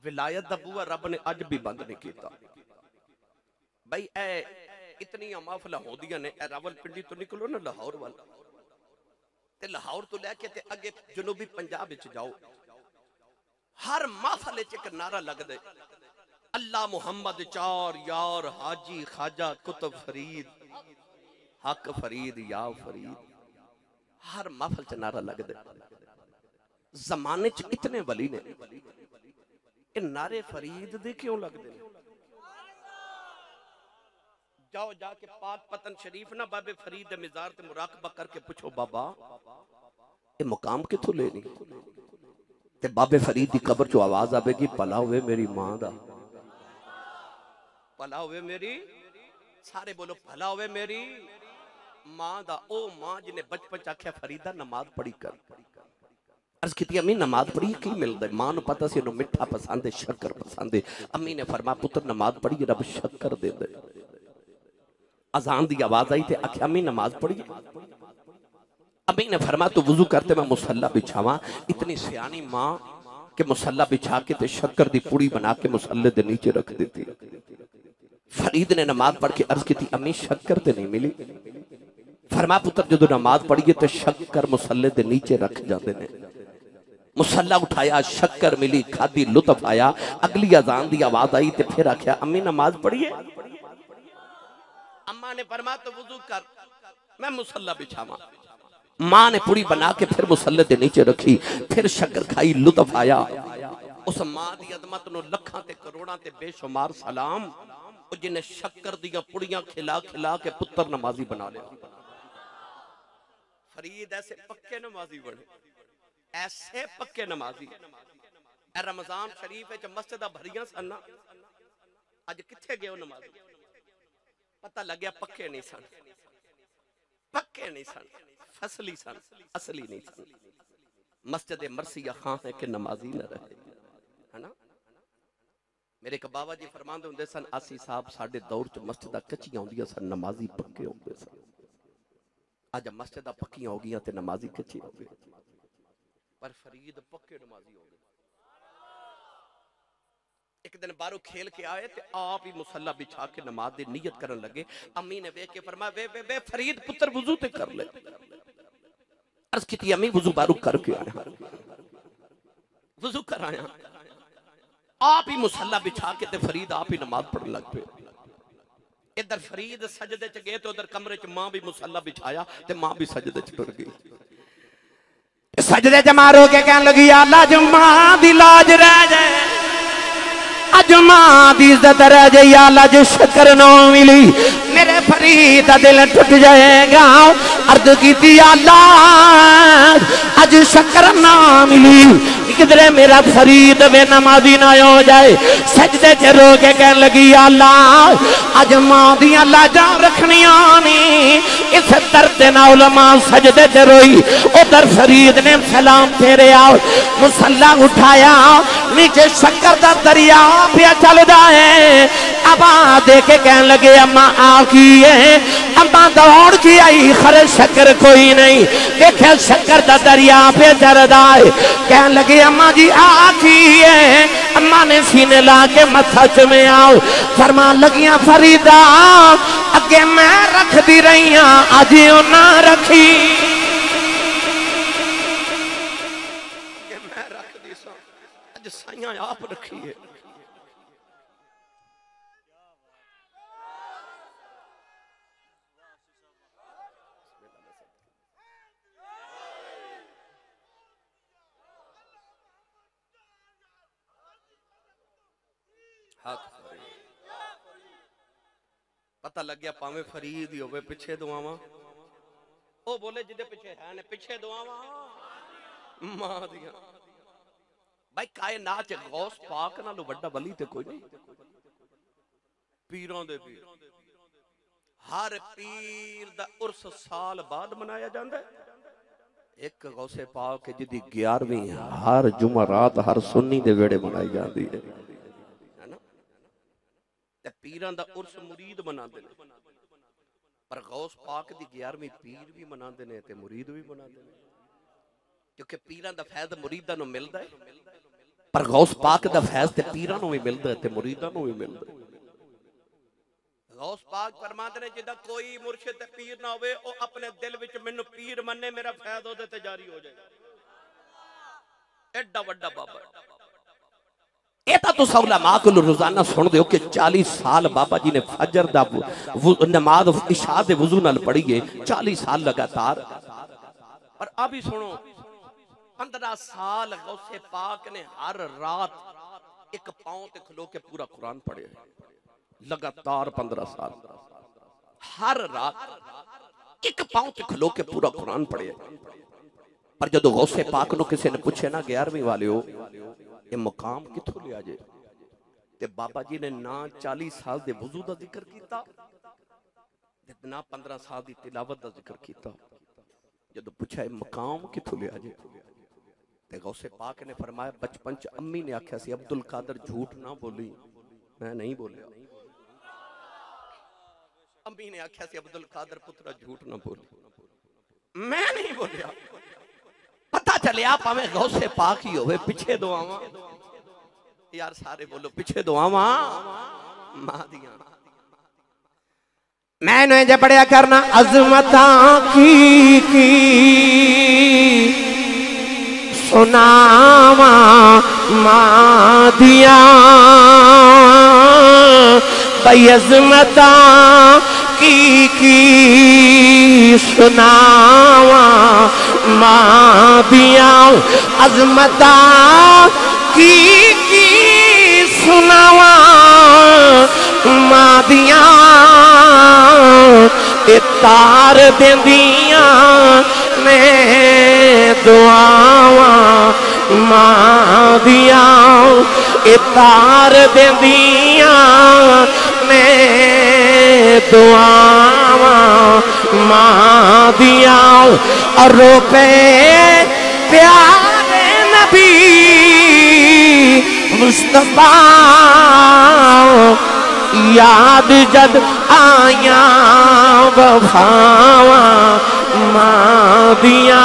विलायत दा बूआ रब ने अज भी बंद नहीं किया। भाई ए इतनी महफिल होंदियां ने, रावलपिंडी तो निकलो ना लाहौर वाल, ते लाहौर तो लैके ते अगे जनूबी पंजाब विच जाओ, हर महफिल च एक नारा लगदे, अल्लाह मुहम्मद चार यार हाजी खाजा कुतुब फरीद हक फरीद या फरीद। हर महफिल च नारा लगदे। जमाने च इतने वली ने, ये नारे फरीद दे क्यों लगदे? जाओ जाके पाक पतन शरीफ ना बाबे फरीद दे मिजार ते मुराकबा करके पूछो, बाबा ये मुकाम किथों लेनी? ते बाबे फरीद दी कब्र चो आवाज आवेगी, भला होवे मेरी मां दा, भला होवे मेरी, सारे बोलो भला होवे मेरी मां दा। ओ मां जिन्हें बचपन च आख्या फरीदा नमाज पढ़ी कर। अर्ज की अम्मी नमाज पढ़ी की मिलता है? मां नूं पता सी इहनूं मिठा पसंद है, शक्कर पसंद है। अम्मी ने फरमाया पुत्र नमाज पढ़ी, रब शक्कर दे दे। अजान दी आवाज आई ते आख्या अम्मी नमाज पढ़ी। अम्मी ने फरमाया तू वुजू करते मैं मुसल्ला बिछावा। इतनी सियानी मां के मुसल्ला बिछा के ते शक्कर दी पुड़ी बना के मुसल्ले दे नीचे रख देती। फरीद ने नमाज पढ़ के अर्ज की अम्मी शक्कर ते नहीं मिली। फरमा पुत्र जो नमाज पढ़िए तो शक्कर मुसल्ले दे नीचे रख जाते ने। मुसल्ला उठाया, शक्कर मिली, खादी, लुत्फ आया। अगली अजान दी आवाज आई ते फिर आख्या अम्मी नमाज पढ़िए। अम्मा ने फरमा तो वुजू कर, मैं मुसल्ला बिछावा। मां ने पुड़ी बना के फिर मुसल्ले दे नीचे रखी, फिर शक्कर खाई, लुत्फ आया। उस मां दी अजमत नूं लखां ते करोड़ां ते बेशुमार सलाम, जिन्हें शक्कर दियां पुड़ियां खिला खिला के पुत्र नमाजी बना लिया। फरीद ऐसे पक्के नमाजी बने, ऐसे पक्के नमाजी। रमजान शरीफ च मस्जिद भरियां सन, अज किथे गए नमाजी? पता लग्या पक्के नहीं सन, पक्के नहीं सन, फसली सन, असली नहीं सन। मस्जिद मरसिया खां है कि नमाजी न रहे, है ना। मेरे एक बाबा जी फरमाते होंदे सन, आसी साहब साडे दौर च मस्जिद कच्चियां होंदियां सन, नमाजी पक्के होंदे सन। अज मस्जिद पक्कियां हो गई ते नमाजी कच्चे हो गए, पर फरीद पक्के नमाजी हो गए। एक दिन बाहरों खेल के आए ते आप ही मुसल्ला बिछा के नमाज दी नियत करन लगे। अम्मी ने वेख के फरमाया वे वे वे फरीद पुत्र वुजू ते कर ले। अर्ज की अम्मी वुजू बाहरों करके आया, वुजू कर आया। आप ही मुसल्ला बिछा के ते फरीद आप ही नमाज पढ़ने लग पे। इधर फरीद सजदे च गए तो उधर कमरे च मां भी मुसल्ला बिछाया ते मां भी सजदे च टुर गई। सजदे च मारो के कहन लगी अल्लाह जो मां दी लाज रह जाए, अज मां दी इज्जत रह जाए, अल्लाह जो शक्कर ना मिली मेरे फरीद दा दिल टूट जाएगा। अर्ज की अल्लाह अज शक्कर ना मिली, किधरे मेरा फरीद वे नमाजी ना हो जाए। सजदे च रो के कहन लगी अल्लाह अज मां दियां लाजां रखनियां नी। इस दर्द नाल मां सजदे च रोई। उधर फरीद ने सलाम फेरे आओ, मुसल्ला उठाया, नीचे शक्कर दा दरिया पिया चलदा है। अबा दे के कहन लगे अम्मा आ की है? अम्मा दौड़ के आई, खरे शक्कर कोई नहीं। देखे शक्कर दा दरिया पे चलदा है। कहन लगे अम्मा जी आ की है? अम्मा ने सीने ला के मथा चुमे आओ, फरमा लगियां फरीदा अगे मैं रखदी रही हाँ, अज ना रखी। मैं रखदी सा, अज साइयां आप रखी है। पता लग गया पावे फरीद ही होवे पिछे दुआवा। ओ बोले जिदे पिछे है ने पिछे दुआवा मां दिया। भाई कायनात च गौस पाक नालों बड़ा वली ते कोई नहीं। पीरों दे पीर, हर पीर दा उर्स साल बाद मनाया जाता है। एक गौसे पाक जिदी 11वीं हर जुमा रात हर सुन्नी दे वेड़े मनाई जाती है ना। पीरां दा उर्स मुरीद मनाते हैं, पर गौस पाक दी 11वीं पीर भी मनाते हैं ते मुरीद भी मनाते हैं, क्योंकि पीरां दा फैज़ मुरीदां नूं मिलदा है, पर गौस पाक दा फैज़ ते पीरां नूं भी मिलदा है ते मुरीदां नूं भी मिलदा है। गौस पाक फरमाते ने जिदा कोई मुर्शिद ते पीर ना होवे ओ अपने दिल विच मैनू पीर मन्ने, मेरा फैज़ ओदे ते जारी हो जाए। एडा वड्डा बाबा एता तो उलमा को रोजाना सुनदे हो कि 40 साल बाबा जी ने फजर दा नमाज इशा दे वुजू नाल पढ़ी है, 40 साल लगातार। और अभी सुनो 15 साल गौसे पाक ने हर रात एक पांव ते खलो के पूरा कुरान पढ़े लगातार 15 साल, हर रात एक पांव ते खलो के पूरा कुरान पढ़े। पर जो गौसे पाक नु किसी ने पूछे ना 11वीं वाले हो ये मुकाम किथों लिया जे, ते बाबा जी ने ना 40 साल दे वुजू दा जिक्र कीता ते ना 15 साल दी तिलावत दा जिक्र कीता। जब पूछा मुकाम किथों लिया जे ते गौसे पाक ने फरमाया बचपन च अम्मी ने आख्या सी अब्दुल कादर झूठ ना बोली, मैं नहीं बोलिया। अम्मी ने आख्या सी अब्दुल कादर पुत्रा झूठ ना बोली, मैं नहीं बोलिया। पता चलिया भावे गौसे पाक ही होवे पिछे दुआवां, यार सारे बोलो पिछे दुआवां मां दियां। मैंने जे पढ़िया करना अजमतां की सुनावा मां दिया, भाई अजमतां की सुनावा मां दिया, अजमतां की सुनावा मां दिया, ते तार देंदियां ने दुआवां मां दिया, ए तार देंदियां ने दुआवां मां दिया। और रोपे प्यारे नबी मुस्तफा याद जद आया वफावा मां दिया,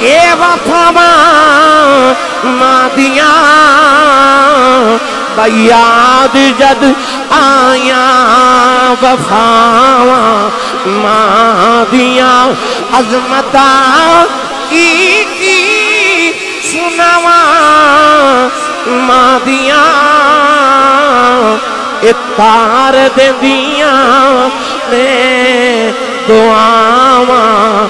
ए वफावा मां दिया, याद जद आया वफावा मां दिया, अजमता की सुनावा मां दिया, तार देंदियां ने दुआवां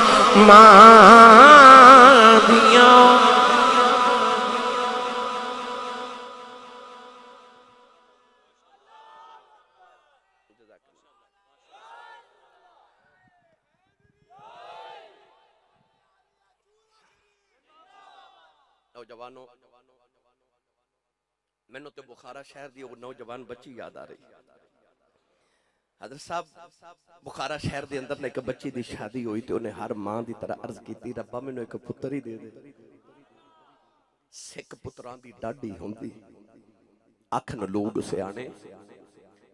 मां दियां। नौजवानों मैनू तो बुखारा शहर दी नौजवान बच्ची याद आ रही। हजरत साहब बुखारा शहर के अंदर एक बच्ची की शादी हुई तो उन्हें हर मां की तरह अर्ज की रब्बा मैनू एक पुत्र ही दे दे। सिख पुत्रां दी डाडी हुंदी अख न लोग सियाने,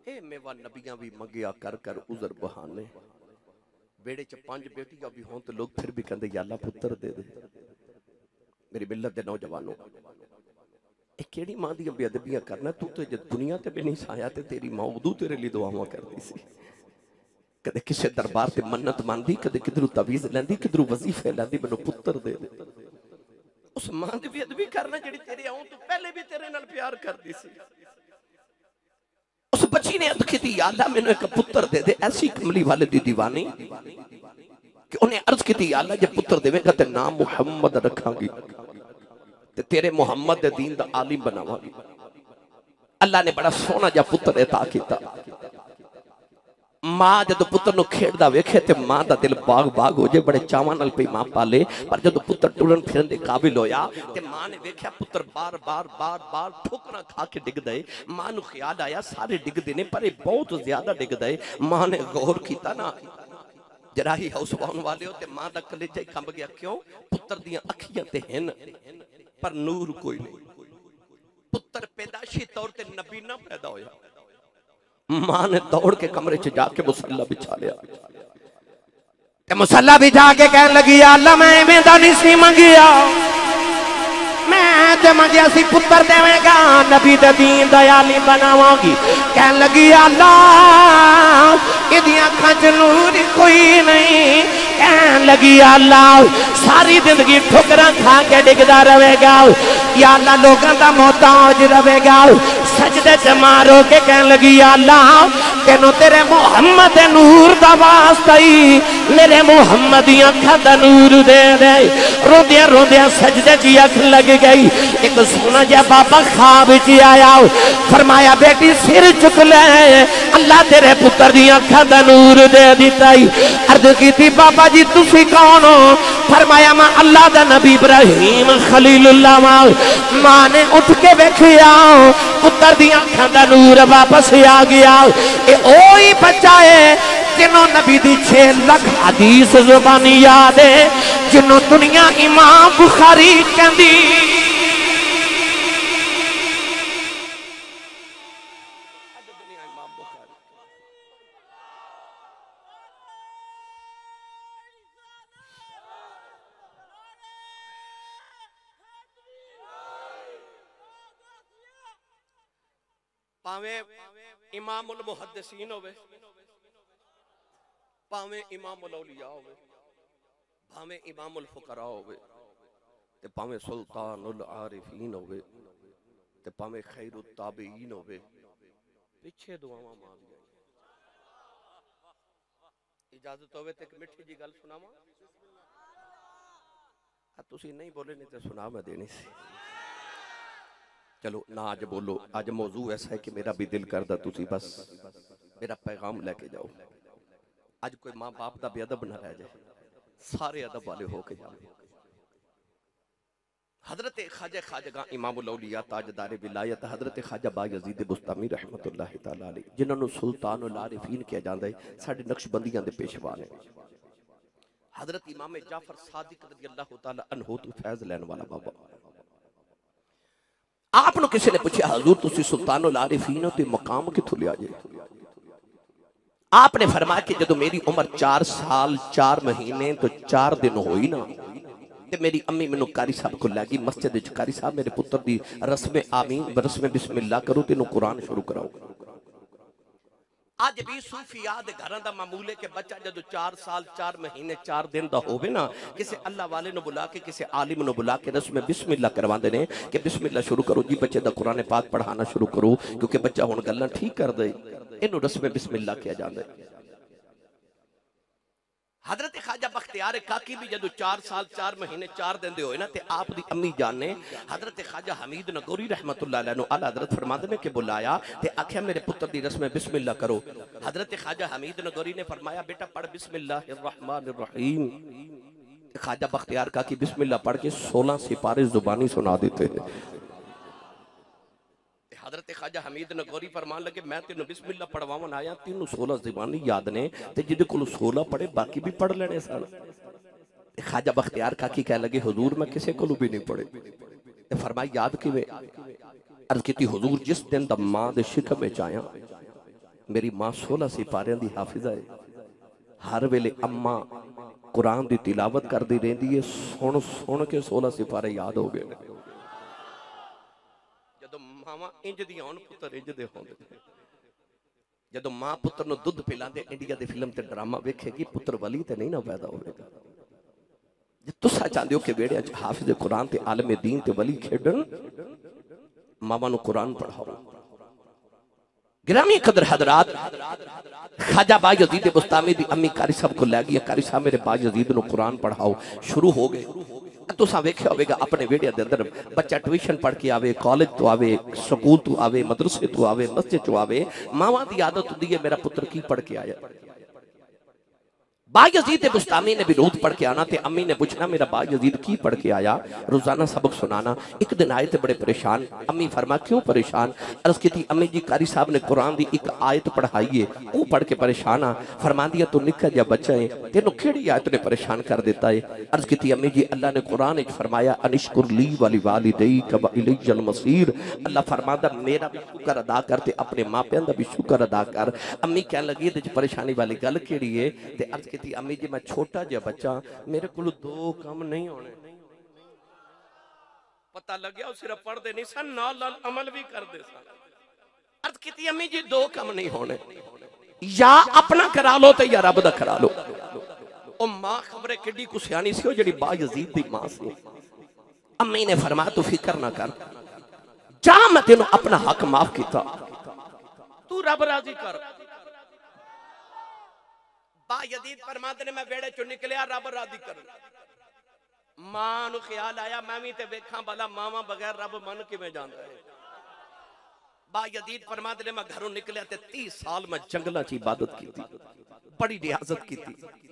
ए मेवा नबियां भी मंगिया कर कर उजर बहाने, बेड़े च 5 बेटियां भी हों तो लोग फिर भी कहते या अल्लाह पुत्र दे दे। मेरी मिल्लत के नौजवानों केड़ी मां दी बेअदबियां करना, तू तो जब दुनिया ते भी नहीं साया ते तेरी मां उदू तेरे लिए दुआवां करती सी। कदे किसी दरबार ते मन्नत मांगदी, कदे किधरू तवीज़ लैंदी, किधरू वजीफे लैंदी, मैनू पुत्र दे दे। उस मां दी बेअदबी करना जिहड़ी तेरे आउण तो पहले भी तेरे नाल प्यार करदी सी। उस बच्ची ने अर्ज की या अल्लाह मैनू एक पुत्र दे दे। ऐसी कमली वाले दी दीवानी कि उन्हें अर्ज की या अल्लाह जे पुत्र देवेगा ते नाम मुहम्मद रखांगी, तेरे मुहम्मद दे दीन दा आलिम बनावांगी। अल्लाह ने बड़ा सोहना जा पुत्र अता कीता। मां जब पुत्र नु खेड़दा वेखे ते मां दा दिल बाग बाग हो जाए, बड़े चावां नाल पई मां पाले। पर जब पुत्र टुरन फिरन दे काबिल होया ते मां ने वेख्या पुत्र बार बार बार बार ठोकरा खा के डिगदा है। मां नु ख्याल आया सारे डिगदे ने पर बहुत ज्यादा डिगदा है। मां ने गौर कीता ना जराही हाउस वाउन वाले हो ते मां दा कलेजा कंब गया। क्यों? पुत्र दियां अखियां ते हन पर नूर कोई नहीं। पुत्र पैदाशी तौर ते नबी ना पैदा होया, मां ने दौड़ के कमरे च जाके मुसल्ला बिछा लिया, मुसल्ला बिछा के कहने लगी अल्लाह मैं इवें दा नहीं सी मंगिया, मैं ते मंगिया सी पुत्र देवेगा, नबी दे दीन दयाली बनावांगी। कहने लगी अल्लाह इहदी अखां च नूर कोई नहीं। कहने लगी अल्लाह सारी जिंदगी ठोकरां खा के डिगदा रहेगा, या अल्लाह लोगों का मोहताज रहेगा। सजदे च मारो के कहने लगी अल्लाह तेनों तेरे मुहम्मद दे नूर दा वास्ता ही मेरे मुहम्मद दी अखां दा नूर दे दे। रोंदियां रोंदियां सजदे च अख लग गई। एक सोना जिहा बाबा ख्वाब च आया, फरमाया बेटी सिर चुक ले, अल्लाह तेरे पुत्र दी अखां दा नूर दे दिता। अर्ज की बाबा जी तुसी कौन हो? फरमाया मैं अल्लाह दा नबी इब्राहिम खलीलुल्लाह। मां ने उठ के वेखिया पुत्र दी अखां दा नूर वापस आ गया। ये ओही बच्चा है जिन्हों नबी दी 6 लाख हदीस जुबानी याद है, जिन्हों दुनिया इमाम बुखारी कहंदी। भावें इमामुल मुहद्दिसीन होवे, भावें इमामुल औलिया होवे, भावें इमामुल फुकरा होवे, ते भावें सुल्तानुल आरिफीन होवे, ते भावें खैरुत ताबीन होवे, पीछे दुआवां मां दी। इजाजत होवे ते एक मिठी जी गल सुनावां? तुसीं नहीं बोले नहीं तो सुना मैं देनी सी। चलो ना आज बोलो, आज मौजू ऐसा है कि मेरा भी दिल करदा तुसी बस मेरा पैगाम लेके जाओ। आज कोई माँ बाप का बेअदब ना रह जाए, सारे अदब वाले हो के जाओ। हजरत ख्वाजा खाजगा इमामुल औलिया ताजदार विलायत हजरत ख्वाजा बायजीद बुस्तामी रहमतुल्लाह तआला अलैह, जिन्होंने सुल्तानुल आरिफीन किया जाता है, साडे नक्शबंदियां दे पेशवा ने। हजरत इमाम जाफर सादिक रज़ियल्लाहु तआला अन्हु तो फैज लैन वाला बाबा। आपने किसी ने पूछा हजूर तुसी सुल्तानुल आरिफीन हो ते मकाम किथों लिया जे? आपने फरमाया कि जदों मेरी उम्र 4 साल 4 महीने तो 4 दिन होई ना, ते मेरी अम्मी मैनू कारी साहब को लैगी मस्जिद विच, कारी साहब मेरे पुत्र दी रस्म आमीन रस्म बिस्मिल्लाह करो तेनू कुरान शुरू कराओ। अज भी सूफिया दे घरां दा मामूल है कि बच्चा जदों 4 साल 4 महीने 4 दिन दा होवे ना, किसी अल्लाह वाले नु बुला के किसी आलिम नु बुला के रस्म बिस्मिल्लाह करवांदे ने कि बिस्मिल्लाह शुरू करो जी बच्चे दा कुरान पाक पढ़ाना शुरू करो, क्योंकि बच्चा हुण गल्लां ठीक कर दे, इनू रस्म बिस्मिल्लाह किया जांदा है। हजरत ख्वाजा बख्तियार काकी भी जदों 4 साल 4 महीने 4 दिन दे होए ना, ते आप दी अम्मी जान ने हजरत ख्वाजा हमीद नगौरी रहमतुल्लाह अलैह नु आला हजरत फरमाते ने कि बुलाया ते आख्या मेरे पुत्र दी रस्म बिस्मिल्लाह करो। हजरत ख्वाजा हमीद नगौरी ने फरमाया बेटा पढ़ बिस्मिल्लाहिर रहमानिर रहीम। ख्वाजा बख्तियार काकी बिस्मिल्लाह पढ़ के 16 सिपारे जुबानी सुना देते हैं। हजरत ख्वाजा हमीद नगौरी फरमान लगे मैं तेन बिस्मिल्लाह पढ़वावन आया, तेन 16 ज़बानी याद ने ते जिदे कोल 16 पढ़े बाकी भी पढ़ लेने सन। ख्वाजा बख्तियार काकी कह लगे हुजूर मैं किसी को भी नहीं पढ़े। ते फरमाया याद किवें? अर्ज की हुजूर जिस दिन दा मां दे शिकम विच आया, मेरी मां 16 सिपारियां दी हाफिजा है, हर वेले अम्मा कुरान दी तिलावत करदी रहिंदी है, सुन सुन के 16 सिपारे याद हो गए। मां इंज दी होण पुत्र इंज दे होंदे। जदों मां पुत्र नु दुध पिलांदे इंडिया दी फिल्म ते ड्रामा वेखेगी पुत्र वली ते नहीं ना पैदा होवेगा। जे तुसा चाहंदे हो कि बेड़िया च हाफिज कुरान ते आलम दीन ते वली खेडन, मावां नु कुरान पढ़ाओ। गिरामी कदर हजरात, ख्वाजा बायजीद बुस्तामी दी अम्मी कारी साहब को लै गई, कारी साहब मेरे बायजीद नु कुरान पढ़ाओ। शुरू हो गए। तुसा वेख्या होवेगा अपने वेड़े दे अंदर बच्चा ट्यूशन पढ़ के आवे, कॉलेज तो आवे, स्कूल तो आवे, मदरसे तो आवे, मस्जिद तो आवे, मावां दी आदत हुंदी है मेरा पुत्र की पढ़ के आया। बायजीद बुस्तामी ने भी रूद पढ़ के आना, अम्मी ने पूछना मेरा बायजीद की पढ़ के आया, रोजाना सबक सुनाना। एक दिन आए थे बड़े परेशान। अम्मी फरमा क्यों परेशान? अर्ज की थी अम्मी जी कारी साहब ने कुरान की एक आयत पढ़ाई है, वो पढ़ के परेशान आ। फरमा दिया तू निक्का जा बच्चा है, तेनों केड़ी आयत ने परेशान कर देता है? अर्ज की थी अम्मी जी अल्लाह ने कुरान फरमाया अनिश्कुर ली वाली वालिदैक व इलैयल मसीर। अल्लाह फरमाता मेरा भी शुक्र अदा कर ते अपने मापियां दा भी शुक्र अदा कर। अम्मी कह लगी इहदे च परेशानी वाली गल केड़ी है? ते अर्ज की थी अम्मी जी मैं छोटा जिहा बच्चा, मेरे को दो काम नहीं होने। पता लग्या सिर्फ पढ़ते नहीं सन, नाल नाल अमल भी करते सन। अर्ज की थी अम्मी जी दो काम नहीं होने, या अपना करा लो ते या रब दा करा लो। ओ मां खबरे किड्डी को सियानी सी, जिहड़ी बायजीद दी मां सी। अम्मी ने फरमाया तू फिक्र ना कर, जा मैं तेनों अपना हक माफ किया, तू रब राजी कर। बायजीद फरमाते ने मैं वेड़े चो निकलिया रब राजी कर। मां नूं ख्याल आया मैं भी ते वेखां भला मावा बगैर रब मन किवें जांदा है। बायजीद फरमाते ने मैं घरों निकलिया ते 30 साल मैं जंगलों च इबादत की, बड़ी रियाजत की,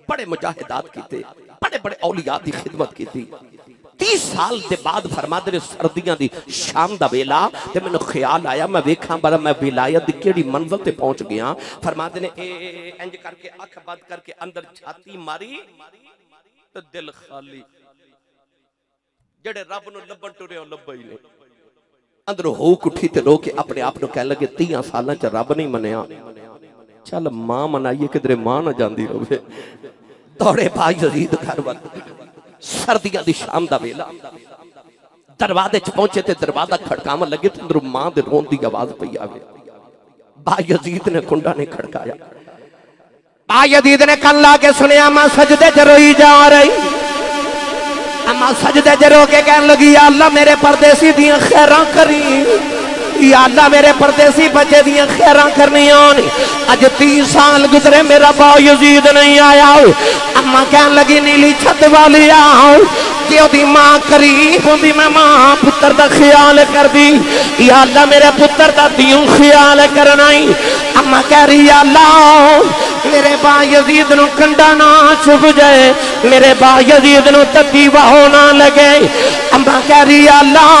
बड़े मुजाहिदात किए, बड़े बड़े औलिया की खिदमत की। 30 साल के बाद फरमाते ने सर्दियों की शाम का वेला ते मैनूं ख्याल आया मैं वेखां बड़ा मैं विलायत की केड़ी मंजिल ते पहुंच गया। फरमाते ने इंज करके अख बंद करके अंदर छाती मारी तो दिल खाली, जेड़े रब नूं लभण टुरे लभे ही नहीं। अंदरों होक उठी ते रो के अपने आप नूं कह लगे 30 साल च रब नहीं मनिया, चल मां मनाइए किधरे मां ना जाती रहे। दौड़े बायजीद घर वल, सर्दियों की शाम का वेला, दरवाजे च पहुंचे ते दरवाजा खड़कावन लगे तो अंदरों मां दे रोन की आवाज पई आवे। बायजीद ने कुंडा नहीं खड़काया। बायजीद ने कन ला के सुनिया मां सजदे च रोई जा रही। अम्मा सजदे च रो के कहन लगी या अल्लाह मेरे परदेसी दियां खैरां करी, या अल्लाह मेरे परदेसी बच्चे दियां खैरां करनियां ने। अज 30 साल गुजरे मेरा बायजीद नहीं आया। अम्मा कहन लगी नीली छत वाली आओ, जे ओदी मां करीब होंदी मैं मां पुत्र दा ख्याल कर दी, या अल्लाह मेरे पुत्र दा दियों ख्याल करना ही। अम्मा कह रही या अल्लाह मेरे बायजीद नूं कंडा ना चुभ जाए, मेरे बायजीद नूं तत्ती वाहो ना लगे। अम्मा कह रही या अल्लाह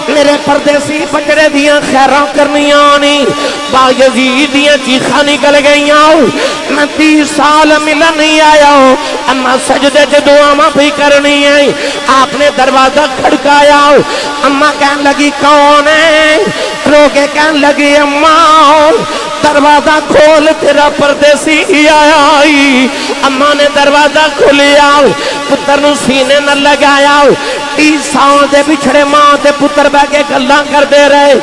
मेरे परदेसी बकरे दियां खैरां करनियां नहीं। बायजीद दियां चीखां निकल गईयां, मैं 30 साल मिलन नहीं आया। अम्मा सजदे च दुआवां भी करनी है। आपने दरवाजा खड़काया। अम्मा कहन लगी कौन है? रो के कहन लगी अम्मा दरवाजा खोल तेरा परदेसी आया। अम्मा ने दरवाजा खोलिया, पुत्र नूं सीने न लगाया। 30 साल दे पिछड़े मां ते पुत्र बह के गल्लां करते रहे।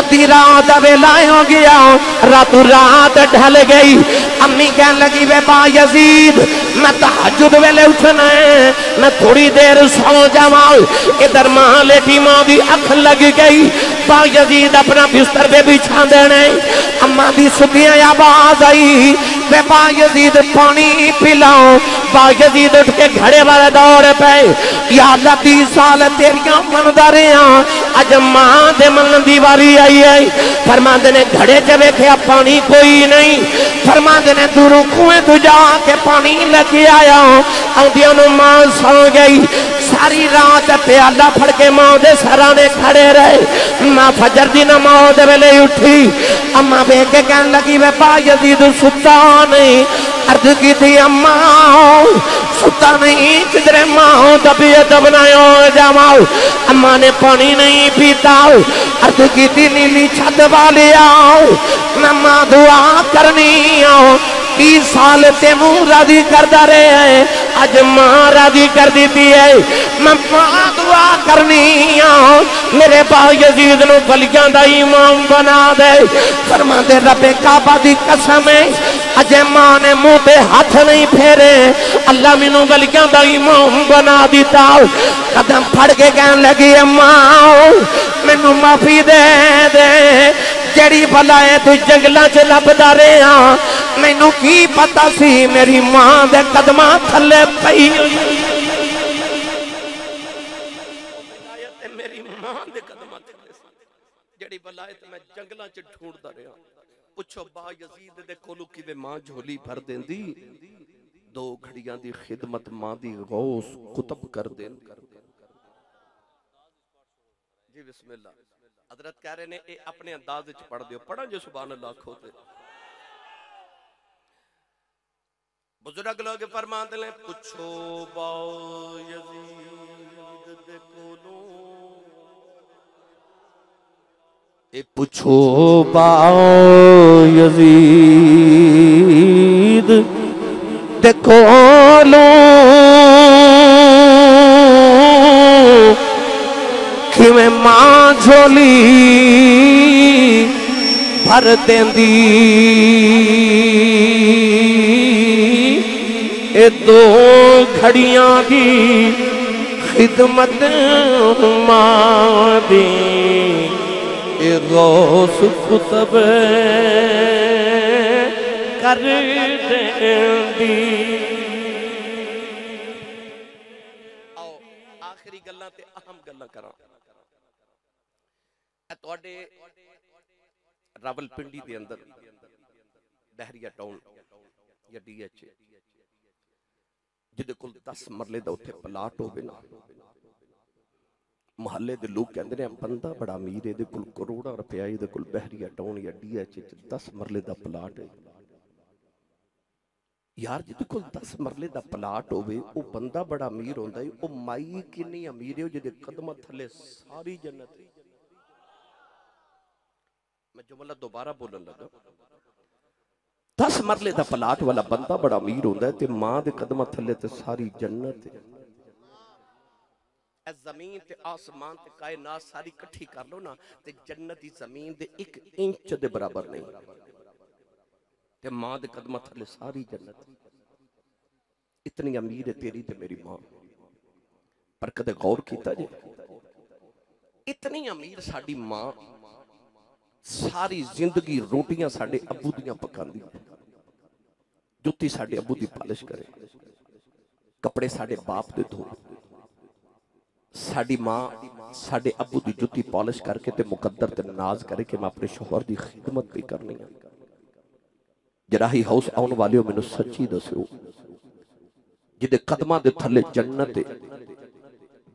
अद्धी रात दा वेला हो गया, रातों रात ढल गई। अम्मी कहन लगी वे बायजीद मैं तहज्जुद वेले उठना है, मैं थोड़ी देर सो जावा। इधर मां लेटी, मां की अख लग गई। बायजीद अपना बिस्तर पे बिछा देने, अम्मा की सुतियां आवाज आई वे बायजीद पानी पिलाओ। बायजीद उठ के घड़े वाले दौड़ पे, या अल्लाह 30 साल तेरियां मनदा रहा, अज मां दे मन दी वारी आई है। फरमांदे ने घड़े च वेखिया पानी कोई नहीं। फरमांदे ने दूरों कुएं तो जाके पानी लेके आया। आंदियां नूं मां सौ गई। सारी रात प्याला फड़ के मां दे सराने खड़े रहे। मां फजर दी नमाज वेले उठी। अम्मा वेख के कहन लगी वे बायजीद सुता नहीं। अर्ज की थी अम्मा सुता नहीं किधरे मां तबीयत बनायो जाओ। अम्मा ने पानी नहीं पीता। अर्ज की थी नीली छत वाले आओ, मैं दुआ करनी आओ। 30 साल तेनू राजी करता रहे है, अज मां राजी कर दी है। मैं मां दुआ करनी आओ मेरे बायजीद नूं गलियां दा इमाम बना दे। फरमाते रब्बे काबा दी कसम है अजे मां ने मुंह पे हाथ नहीं फेरे, अल्लाह मैनू गलियां दा इमाम बना दिता। कदम फड़ के कहन लगी अम्मा मैनू माफी दे दे, जड़ी भलाए तू जंगलों च लभदा रहा, मैनू की पता सी मेरी मां दे कदमां थले पई। मेरी मां दे कदमां थले जड़ी भलाए मैं जंगलों च ढूंढदा रहा। पुछो बायजीद दे कोलों किवें मां झोली भर देंदी। दो घड़ियां दी खिदमत मां दी गौस कुतब कर देन। जी बिस्मिल्लाह। हजरत कह रहे ने ये अपने अंदाज विच पढ़ दियो, पढ़ा जो सुभान अल्लाह आखो ते। बुजुर्ग लोग फरमाते ने पुछो बायजीद दे कोलों, ए पुछो बायजीद दे कोलों किवें मां झोली भर देंदी, ए दो घड़ियां की खिदमत मां दी ए गौस कुतब कर देंदी। आओ आखिरी गल्लां ते अहम गल्लां करां। तुहाडे रावलपिंडी दे अंदर बहरिया टाउन या DH जिदे कोल 10 मरले दा उत्थे प्लाट होवे ना, मोहल्ले दे लोग कहंदे ने बंदा बड़ा अमीर है, कोल करोड़ा रुपया, इहदे कोल बहरिया टाउन या DH 10 मरले दा प्लाट है। यार जिदे कोल 10 मरले दा प्लाट होवे वो बंदा बड़ा अमीर होंदा है, वो माई किन्नी अमीर है जिदे कदमां थले सारी जन्नत है। मैं जुमला दोबारा बोलन लगा। 10 मरले दा प्लाट वाला बंदा बड़ा अमीर होंदा है ते मां दे कदमां थले ते सारी जन्नत है। जमीन ते आसमान ते कायनात सारी इकट्ठी कर लो ना ते जन्नत दी जमीन दे 1 इंच दे बराबर नहीं, ते मां दे कदमां थले सारी जन्नत। इतनी अमीर है तेरी ते मेरी मां। पर कदे गौर कीता जे इतनी अमीर साडी मां सारी जिंदगी रोटियां साडे अब्बू दियां पकांदी, जुत्ती साडे अब्बू दी पालिश करे, कपड़े साडे बाप दे धोए। साडी मां साडे अब्बू दी जुत्ती पॉलिश करके ते मुकद्दर ते नाज करे कि मैं अपने शोहर दी खिदमत भी करनी है। जराही हाउस आउन वालियों मैनू सच्ची दस्यो जिदे कदमां दे थले जन्नत है,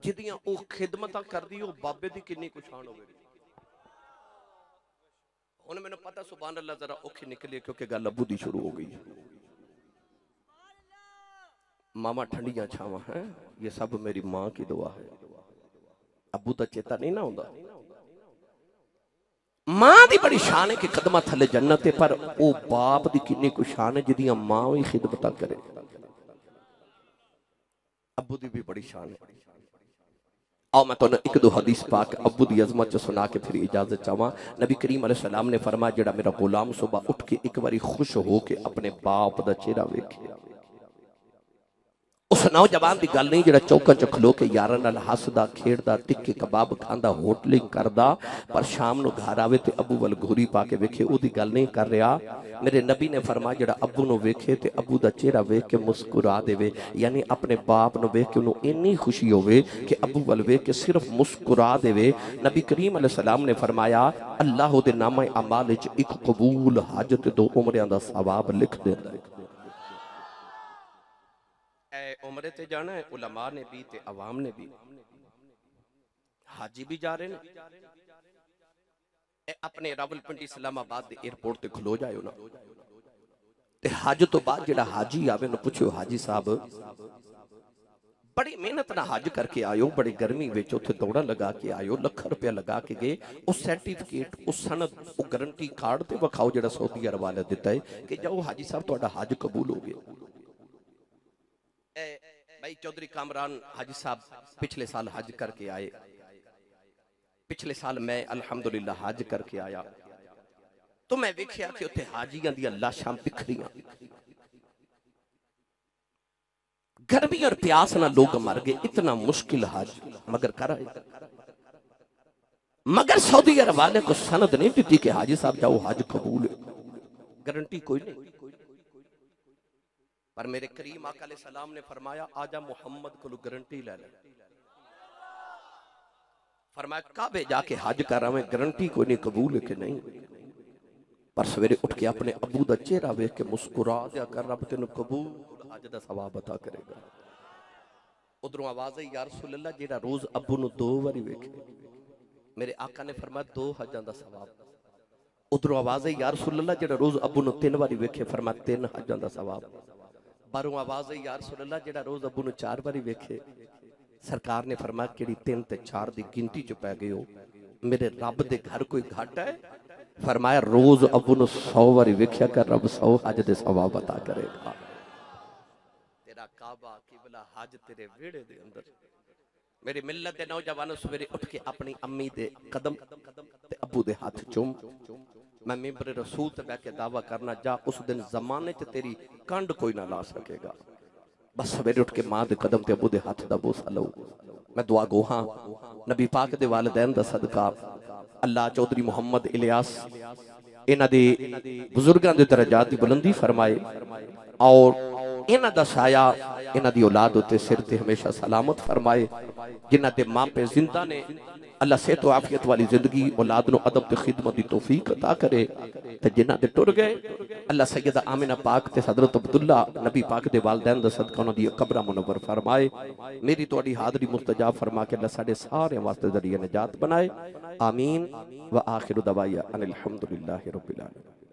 जिदियां ओ खिदमतां करदी ओ बाबे दी किन्नी कुशान होवे। हुण मैनू पता सुभान अल्लाह जरा औखी निकली क्योंकि गल अब्बू दी शुरू हो गई। मामा ठंडियां छावां हैं, ये सब मेरी मां की दुआ है। अब्बू दा चेता नहीं ना होंदा। मां दी बड़ी शान है कि कदमां थले जन्नत है, पर ओ बाप दी किन्नी कुछ शान है जिदियां मां भी खिदमतां करे। अब्बू दी भी बड़ी शान है। आओ मैं तुहानू एक दो हदीस पाक अब्बू दी अजमत च सुना के फिर इजाजत चाहवां। नबी करीम अलैहिस्सलाम ने फरमाया जेड़ा मेरा गुलाम सुबह उठ के एक बारी खुश हो के अपने बाप दा चेहरा वेखे, उस नौजवान की गल नहीं जेड़ा चौकां च खलो के यारां नाल हसदा खेड़दा टिक्के कबाब खांदा होटलिंग करदा, पर शाम नू घर आवे ते अब्बू वल घूरी पा के वेखे, ओदी गल नहीं कर रहा। मेरे नबी ने फरमाया जेड़ा अब्बू नू वेखे ते अब्बू दा चेहरा वेख के मुस्कुरा देवे, यानी अपने बाप नू वेख के उन्होंने इन्नी खुशी होवे कि अब्बू वल वेख के सिर्फ मुस्कुरा देवे। नबी करीम अलैहिस्सलाम ने फरमाया अल्लाह दे नामे अमाल विच एक कबूल हज ते 2 उमरियां दा सवाब लिख देंदा है। उमरे ते जाना है, उलमा ने भी ते अवाम ने भी, हाजी भी जा रहे हैं। अपने रावलपिंडी इस्लामाबाद के एयरपोर्ट ते खलो जाओ ना, ते हज तो बाद जेड़ा हाजी आवे ना पूछो हाजी साहब बड़ी मेहनत ना हज करके आयो, बड़ी गर्मी विच उत्थे दौड़ा लगा के आयो, लाख रुपया लगा के गए, उस सर्टिफिकेट उस सनद उस गारंटी कार्ड ते विखाओ जेड़ा सऊदी अरब वाले दिता है कि जाओ हाजी साहब तुहाडा हज कबूल हो गया। भाई चौधरी कामरान हाजी साहब पिछले साल हज करके आए, पिछले साल मैं अल्हम्दुलिल्लाह हज करके आया, तो मैं वेख्या कि उत्थे हाजियां दी लाशां बिखरियां, गर्मी और प्यास ना लोग मर गए। इतना मुश्किल हज मगर कर आए, मगर सऊदी अरब वाले को सनद नहीं दी कि हाजी साहब जाओ हज कबूल है, गारंटी कोई नहीं। पर मेरे करीम आका अलैहिस्सलाम ने फरमाया आजा मुहम्मद को गारंटी ले ले। फरमाया काबे जाके हज कर रहा मैं, गारंटी कोई नहीं कबूल है कि नहीं। पर सवेरे उठ के अपने अबू दा चेहरा वेख के मुस्कुरा दिया कर, रब तेन कबूल हज दा सवाब अता करेगा। उधरों आवाज आई, या रसूल अल्लाह जेड़ा रोज अब्बू नूं 2 बारी वेखे, मेरे आका ने फरमाया 2 हजां दा सवाब। उधरों आवाज आई, या रसूल अल्लाह जेड़ा रोज अब्बू नूं 3 बारी वेखे, फरमाया 3 हजां दा सवाब। बारों आवाज आई, या रसूल अल्लाह जेड़ा रोज अब्बू नूं 4 बारी वेखे, सरकार ने फरमाया कि 3 ते 4 दी गिनती च पै गए हो, मेरे रब दे घर कोई घट है? फरमाया रोज अब्बू नूं 100 बारी वेख्या कर, रब 100 हज दे सवाब अता करेगा। तेरा काबा किबला हज तेरे वेड़े दे अंदर। मेरी मिल्लत दे नौजवानों सवेरे उठ के अपनी अम्मी दे कदम ते अब्बू दे हाथ चूम। मैं मिंबर रसूल ते बैठ के दावा करना, जा उस दिन जमाने च तेरी कंड कोई ना ला सकेगा। बस सवेरे उठ के मां दे कदम ते अब्बू दे हाथ दा बोसा लो। मैं दुआ गोहा नबी पाक दे वालिदैन दा सदका, अल्लाह चौधरी मुहम्मद इलियास इन्हां दे बुजुर्गां दे दरजात दी बुलंदी फरमाए और इन्हां दा साया इन्हां दी औलाद उत्ते सिर ते हमेशा सलामत फरमाए। जिन्हां दे मापे जिंदा ने, अल्लाह सेहत आफियत वाली जिंदगी औलाद नूं अदब ते खिदमत दी तौफीक अता करे। ते जिन्हां दे टुर गए, अल्लाह सैयदा आमिना पाक ते हजरत अब्दुल्ला नबी पाक दे वालिदैन दा सदका उन्हां दी कब्रां मुनव्वर फरमाए। मेरी तुहाडी हाज़री मुस्तजाब फरमा के अल्लाह साडे सारे वास्ते ज़रिया निजात बनाए। आमीन व आखिरु दवाया अनिल हम्दुलिल्लाहि रब्बिल आलमीन।